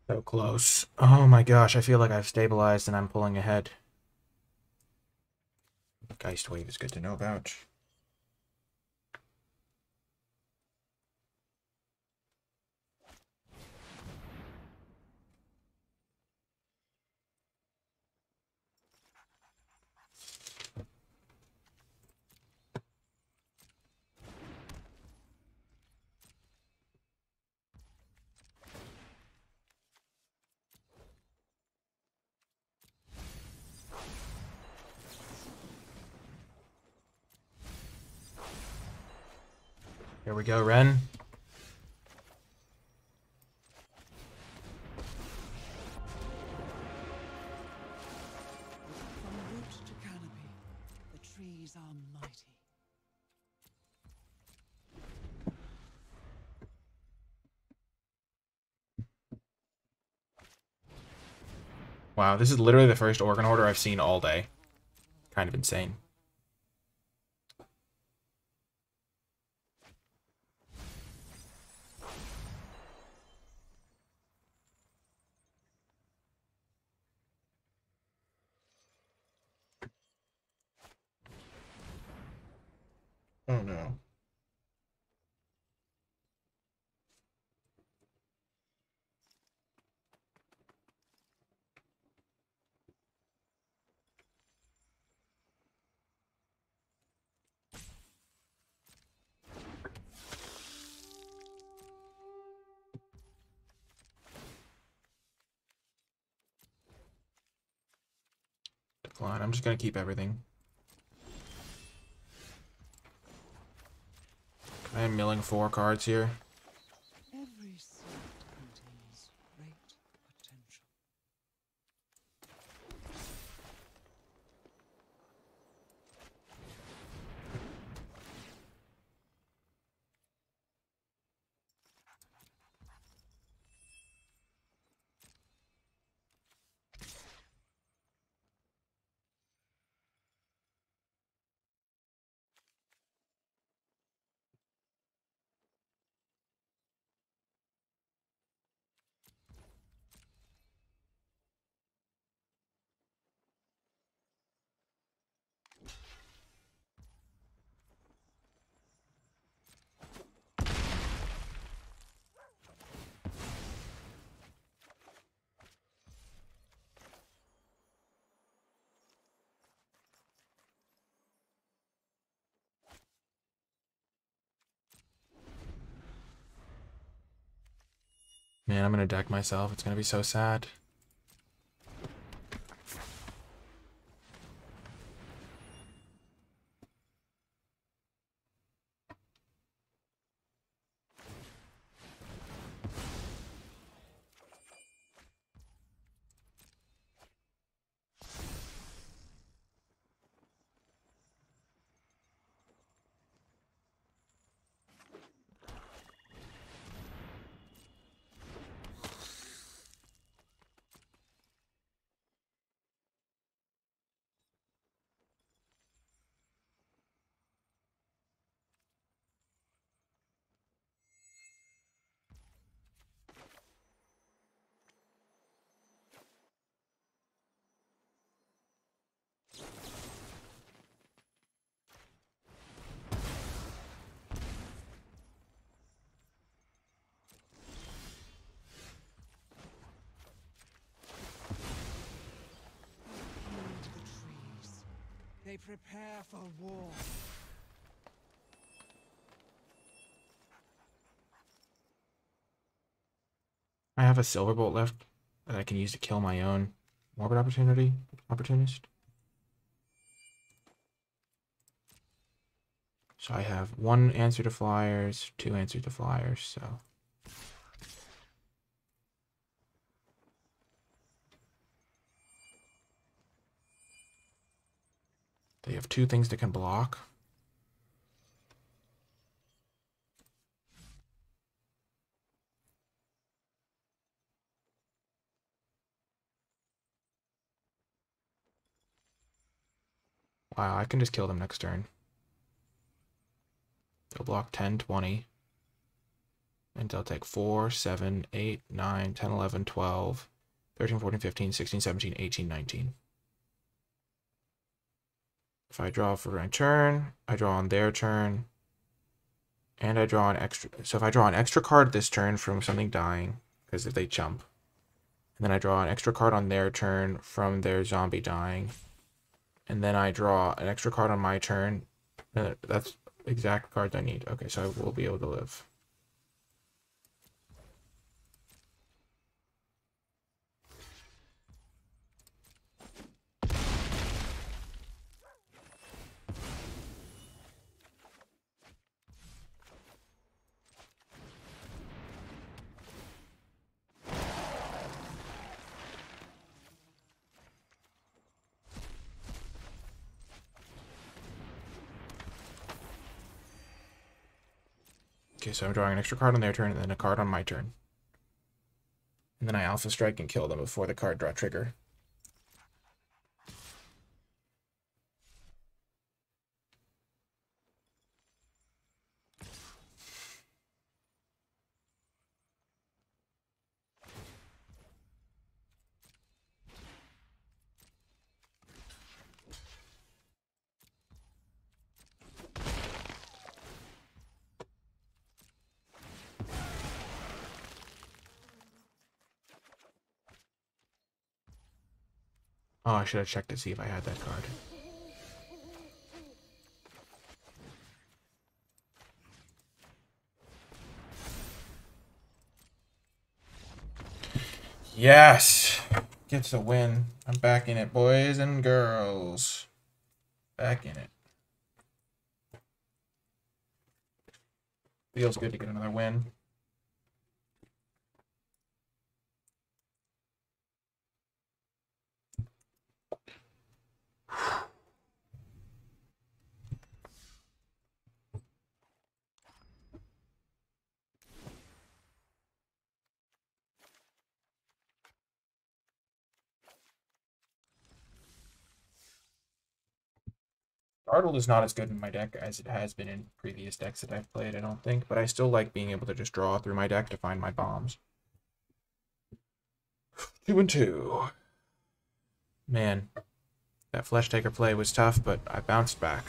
So close. Oh my gosh, I feel like I've stabilized and I'm pulling ahead. Geist Wave is good to know about. Here we go, Ren. From root to canopy, the trees are mighty. Wow, this is literally the first Organ Order I've seen all day. Kind of insane. Oh no. Decline. I'm just gonna keep everything. I am milling 4 cards here. Every seed contains great potential. Man, I'm gonna deck myself. It's gonna be so sad. Behind the trees, they prepare for war. I have a Silverbolt left that I can use to kill my own Morbid Opportunist. So I have 1 answer to flyers, 2 answer to flyers, so. They have 2 things that can block. Wow, I can just kill them next turn. They'll block 10, 20. And they'll take 4, 7, 8, 9, 10, 11, 12, 13, 14, 15, 16, 17, 18, 19. If I draw for my turn, I draw on their turn. And I draw an extra. So if I draw an extra card this turn from something dying, because if they jump. And then I draw an extra card on their turn from their zombie dying. And then I draw an extra card on my turn. That's exact cards I need. Okay, so I will be able to live. Okay, so I'm drawing an extra card on their turn and then a card on my turn. And then I Alpha Strike and kill them before the card draw trigger. Oh, I should have checked to see if I had that card. Yes! Gets a win. I'm back in it, boys and girls. Back in it. Feels good to get another win. Arnold is not as good in my deck as it has been in previous decks that I've played, I don't think, but I still like being able to just draw through my deck to find my bombs. 2 and 2. Man, that Flesh Taker play was tough, but I bounced back.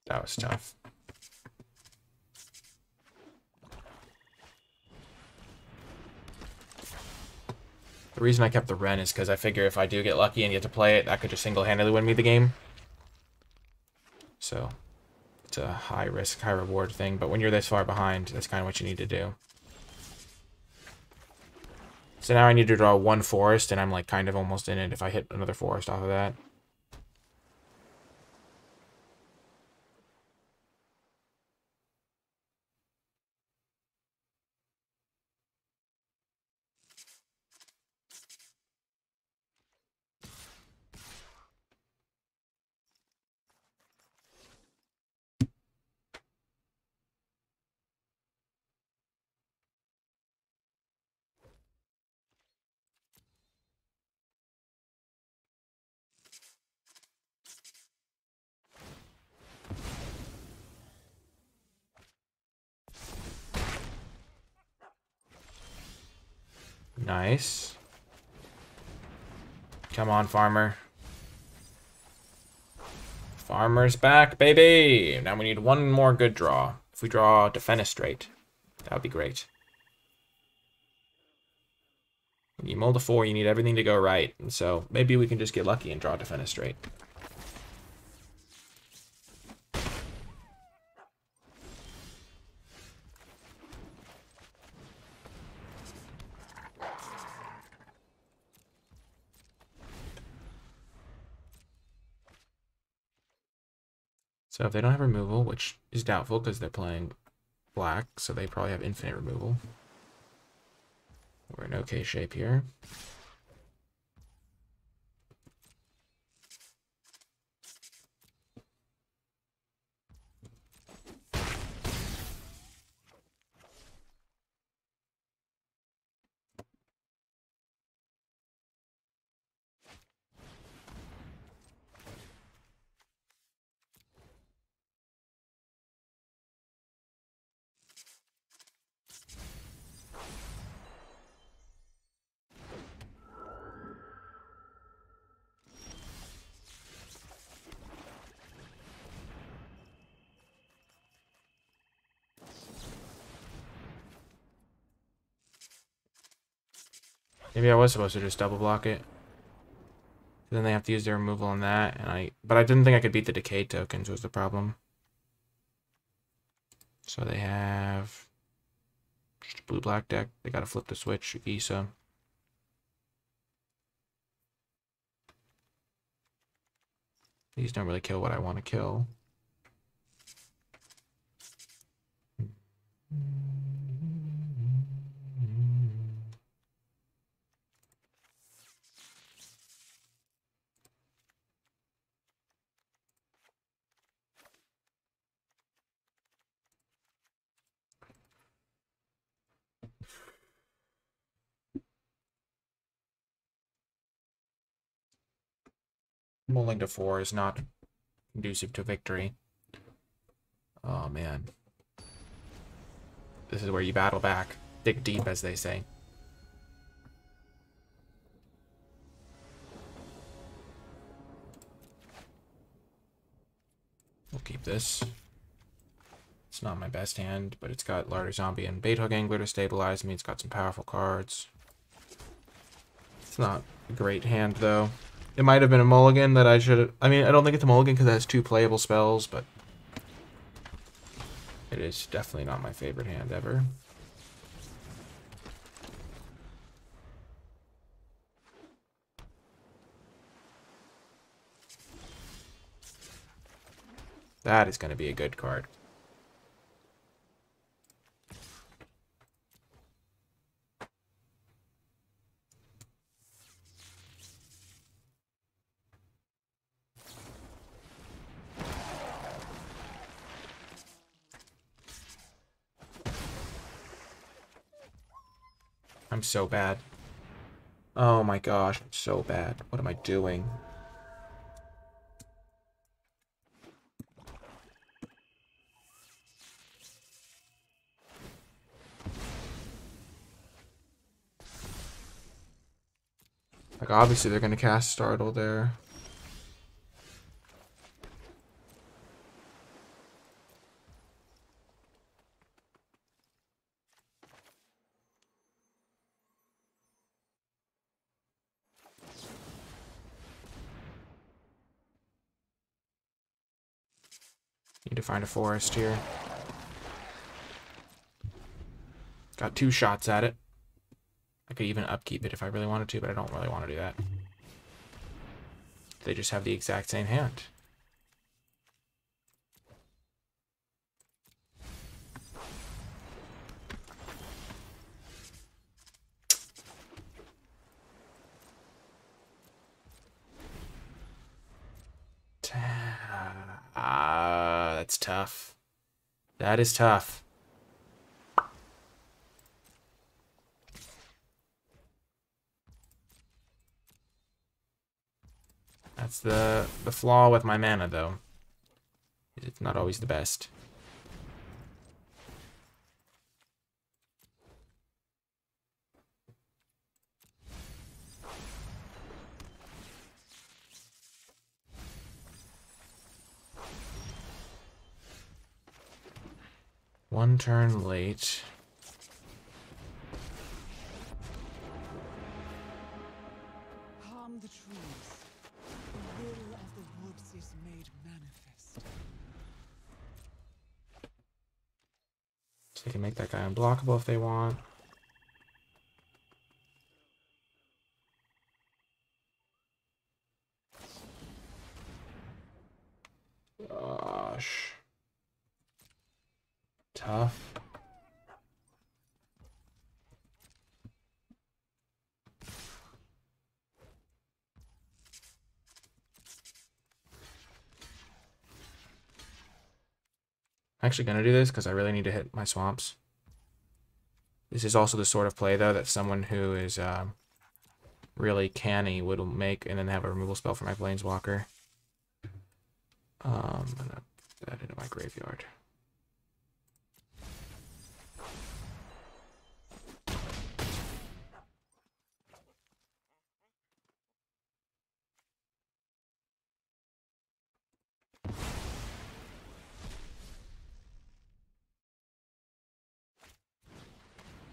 That was tough. The reason I kept the Ren is because I figure if I do get lucky and get to play it, that could just single-handedly win me the game. So, it's a high-risk, high-reward thing, but when you're this far behind, that's kind of what you need to do. So now I need to draw one forest, and I'm like kind of almost in it if I hit another forest off of that. Nice. Come on, farmer. Farmer's back, baby! Now we need one more good draw. If we draw Defenestrate, that would be great. When you mold a 4, you need everything to go right. And so maybe we can just get lucky and draw Defenestrate. So if they don't have removal, which is doubtful because they're playing black, so they probably have infinite removal. We're in okay shape here. Maybe I was supposed to just double block it. Then they have to use their removal on that, and but I didn't think I could beat the decay tokens was the problem. So they have just a blue-black deck. They gotta flip the switch, Isa. These don't really kill what I want to kill. Mulling to 4 is not conducive to victory. Oh, man. This is where you battle back. Dig deep, as they say. We'll keep this. It's not my best hand, but it's got Larder Zombie and Bait Hook Angler to stabilize me. It's got some powerful cards. It's not a great hand, though. It might have been a mulligan that I should... I mean, I don't think it's a mulligan because it has 2 playable spells, but... it is definitely not my favorite hand ever. That is going to be a good card. I'm so bad. Oh my gosh, I'm so bad. What am I doing? Like, obviously they're going to cast Startle there. Need to find a forest here. Got 2 shots at it. I could even upkeep it if I really wanted to, but I don't really want to do that. They just have the exact same hand. That's tough. That is tough. That's the flaw with my mana, though. It's not always the best. One turn late. Harm the trees. The will of the woods is made manifest. So they can make that guy unblockable if they want. Gosh. Tough. I'm actually going to do this because I really need to hit my swamps. This is also the sort of play, though, that someone who is really canny would make and then have a removal spell for my Planeswalker. I'm going to put that into my graveyard.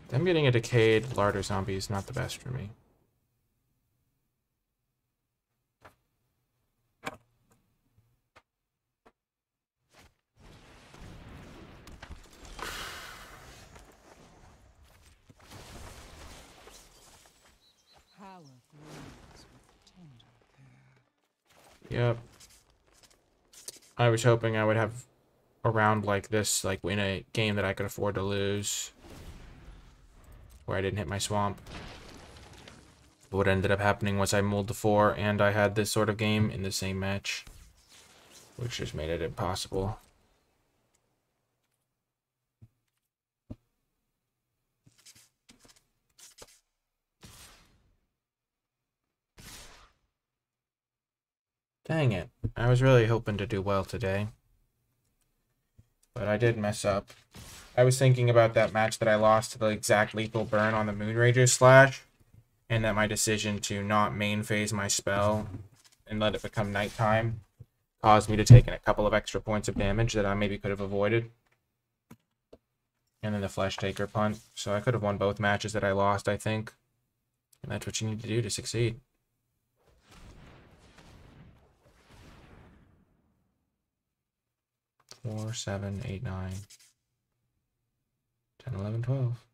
Them getting a decayed Larder Zombie is not the best for me. Power grows with tender care. Yep. I was hoping I would have a round like this, like in a game that I could afford to lose, where I didn't hit my swamp. But what ended up happening was I mulled the 4 and I had this sort of game in the same match, which just made it impossible. Dang it. I was really hoping to do well today, but I did mess up. I was thinking about that match that I lost to the exact lethal burn on the Moonrager Slash, and that my decision to not main phase my spell and let it become nighttime caused me to take in a couple of extra points of damage that I maybe could have avoided. And then the Flesh Taker punt. So I could have won both matches that I lost, I think. And that's what you need to do to succeed. 4, 7, 8, 9, 10, 11, 12.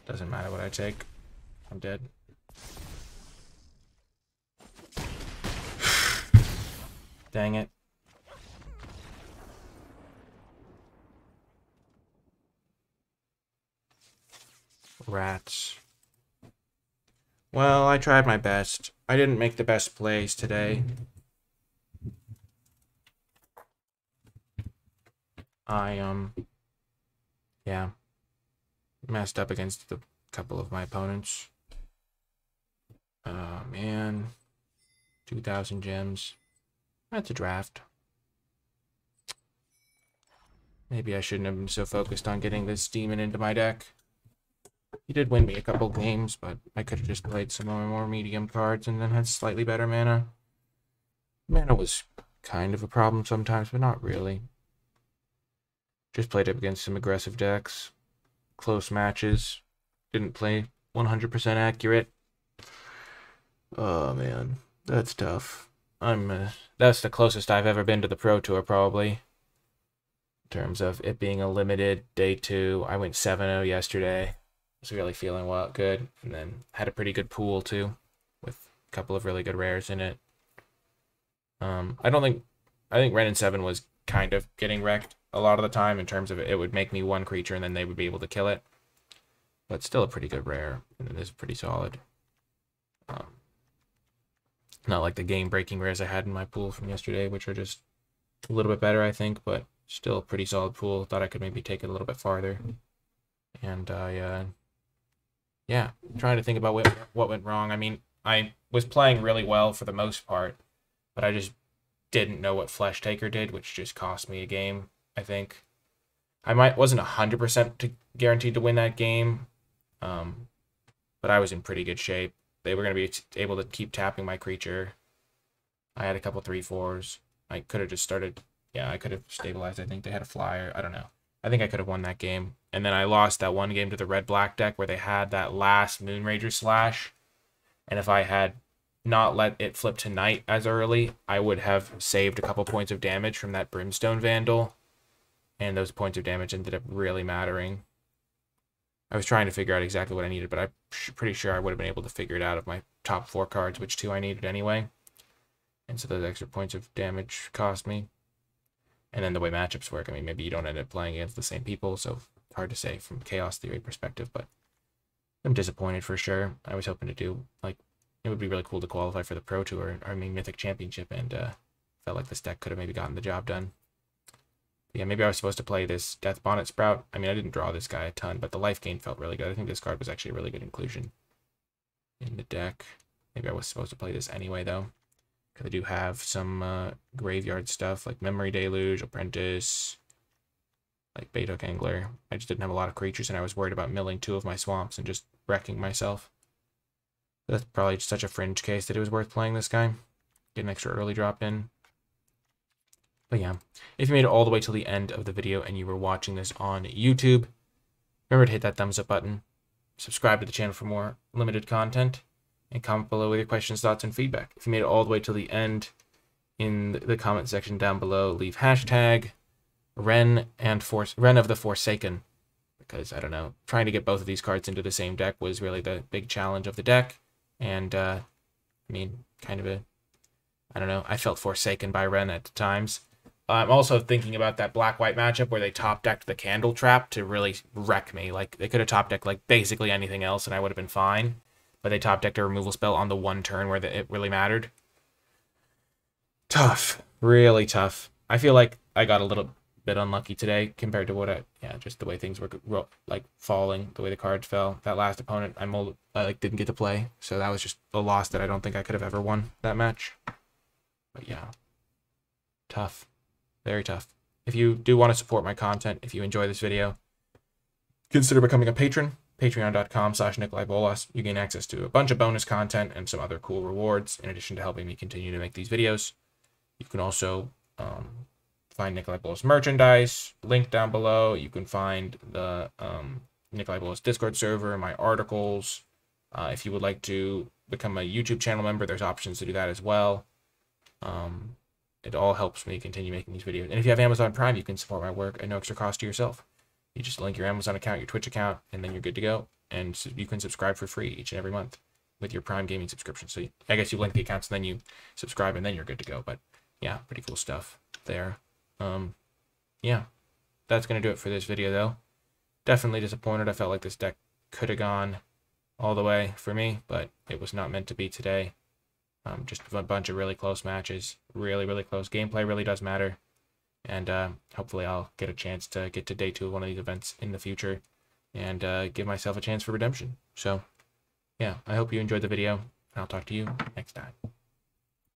Doesn't matter what I take. I'm dead. Dang it. Rats. Well, I tried my best. I didn't make the best plays today. Yeah. Messed up against a couple of my opponents. Oh, man. 2,000 gems. That's a draft. Maybe I shouldn't have been so focused on getting this demon into my deck. He did win me a couple games, but I could have just played some more medium cards and then had slightly better mana. Mana was kind of a problem sometimes, but not really. Just played up against some aggressive decks. Close matches. Didn't play 100% accurate. Oh, man. That's tough. That's the closest I've ever been to the Pro Tour, probably. In terms of it being a limited day 2. I went 7-0 yesterday. Was really feeling good, and then had a pretty good pool too, with a couple of really good rares in it. I think Ren and 7 was kind of getting wrecked a lot of the time in terms of it would make me one creature and then they would be able to kill it, but still a pretty good rare, and it is pretty solid. Not like the game-breaking rares I had in my pool from yesterday, which are just a little bit better, I think, but still a pretty solid pool. Thought I could maybe take it a little bit farther, and yeah, I'm trying to think about what went wrong. I mean, I was playing really well for the most part, but I just didn't know what Flesh Taker did, which just cost me a game, I think. I wasn't 100% guaranteed to win that game, but I was in pretty good shape. They were going to be able to keep tapping my creature. I had a couple 3/4s. I could have just started... Yeah, I could have stabilized. I think they had a flyer. I don't know. I think I could have won that game. And then I lost that one game to the red-black deck where they had that last Moonrager Slash. And if I had not let it flip to night as early, I would have saved a couple points of damage from that Brimstone Vandal. And those points of damage ended up really mattering. I was trying to figure out exactly what I needed, but I'm pretty sure I would have been able to figure it out of my top 4 cards, which 2 I needed anyway. And so those extra points of damage cost me. And then the way matchups work, I mean, maybe you don't end up playing against the same people, so hard to say from Chaos Theory perspective, but I'm disappointed for sure. I was hoping to do, like, it would be really cool to qualify for the Pro Tour, I mean, Mythic Championship, and felt like this deck could have maybe gotten the job done. But yeah, maybe I was supposed to play this Death Bonnet Sprout. I mean, I didn't draw this guy a ton, but the life gain felt really good. I think this card was actually a really good inclusion in the deck. Maybe I was supposed to play this anyway, though. Because I do have some graveyard stuff, like Memory Deluge, Apprentice, like Beta Angler. I just didn't have a lot of creatures, and I was worried about milling 2 of my swamps and just wrecking myself. That's probably such a fringe case that it was worth playing this guy. Get an extra early drop in. But yeah, if you made it all the way till the end of the video and you were watching this on YouTube, remember to hit that thumbs up button, subscribe to the channel for more limited content, and comment below with your questions, thoughts, and feedback. If you made it all the way till the end, in the comment section down below, leave hashtag Ren of the Forsaken, because, I don't know, trying to get both of these cards into the same deck was really the big challenge of the deck, and, I mean, kind of I don't know, I felt forsaken by Ren at times. I'm also thinking about that black-white matchup where they top-decked the Candle Trap to really wreck me. Like, they could have top-decked, like, basically anything else, and I would have been fine. But they top-decked a removal spell on the one turn where it really mattered. Tough. Really tough. I feel like I got a little bit unlucky today compared to what just the way things were like falling, the way the cards fell. That last opponent I like didn't get to play, so that was just a loss that I don't think I could have ever won that match. But yeah, tough, very tough. If you do want to support my content, if you enjoy this video, consider becoming a patron. Patreon.com/NicolaiBolas. You gain access to a bunch of bonus content and some other cool rewards in addition to helping me continue to make these videos. You can also find NicolaiBolas merchandise, link down below. You can find the NicolaiBolas Discord server, my articles. If you would like to become a YouTube channel member, there's options to do that as well. It all helps me continue making these videos. And if you have Amazon Prime, you can support my work at no extra cost to yourself. You just link your Amazon account, your Twitch account, and then you're good to go. And so you can subscribe for free each and every month with your Prime Gaming subscription. So I guess you link the accounts and then you subscribe and then you're good to go. But yeah, pretty cool stuff there. Yeah, that's going to do it for this video, though. Definitely disappointed. I felt like this deck could have gone all the way for me, but it was not meant to be today. Just a bunch of really close matches. Really, really close. Gameplay really does matter. And hopefully I'll get a chance to get to day 2 of one of these events in the future and give myself a chance for redemption. So, yeah, I hope you enjoyed the video, and I'll talk to you next time.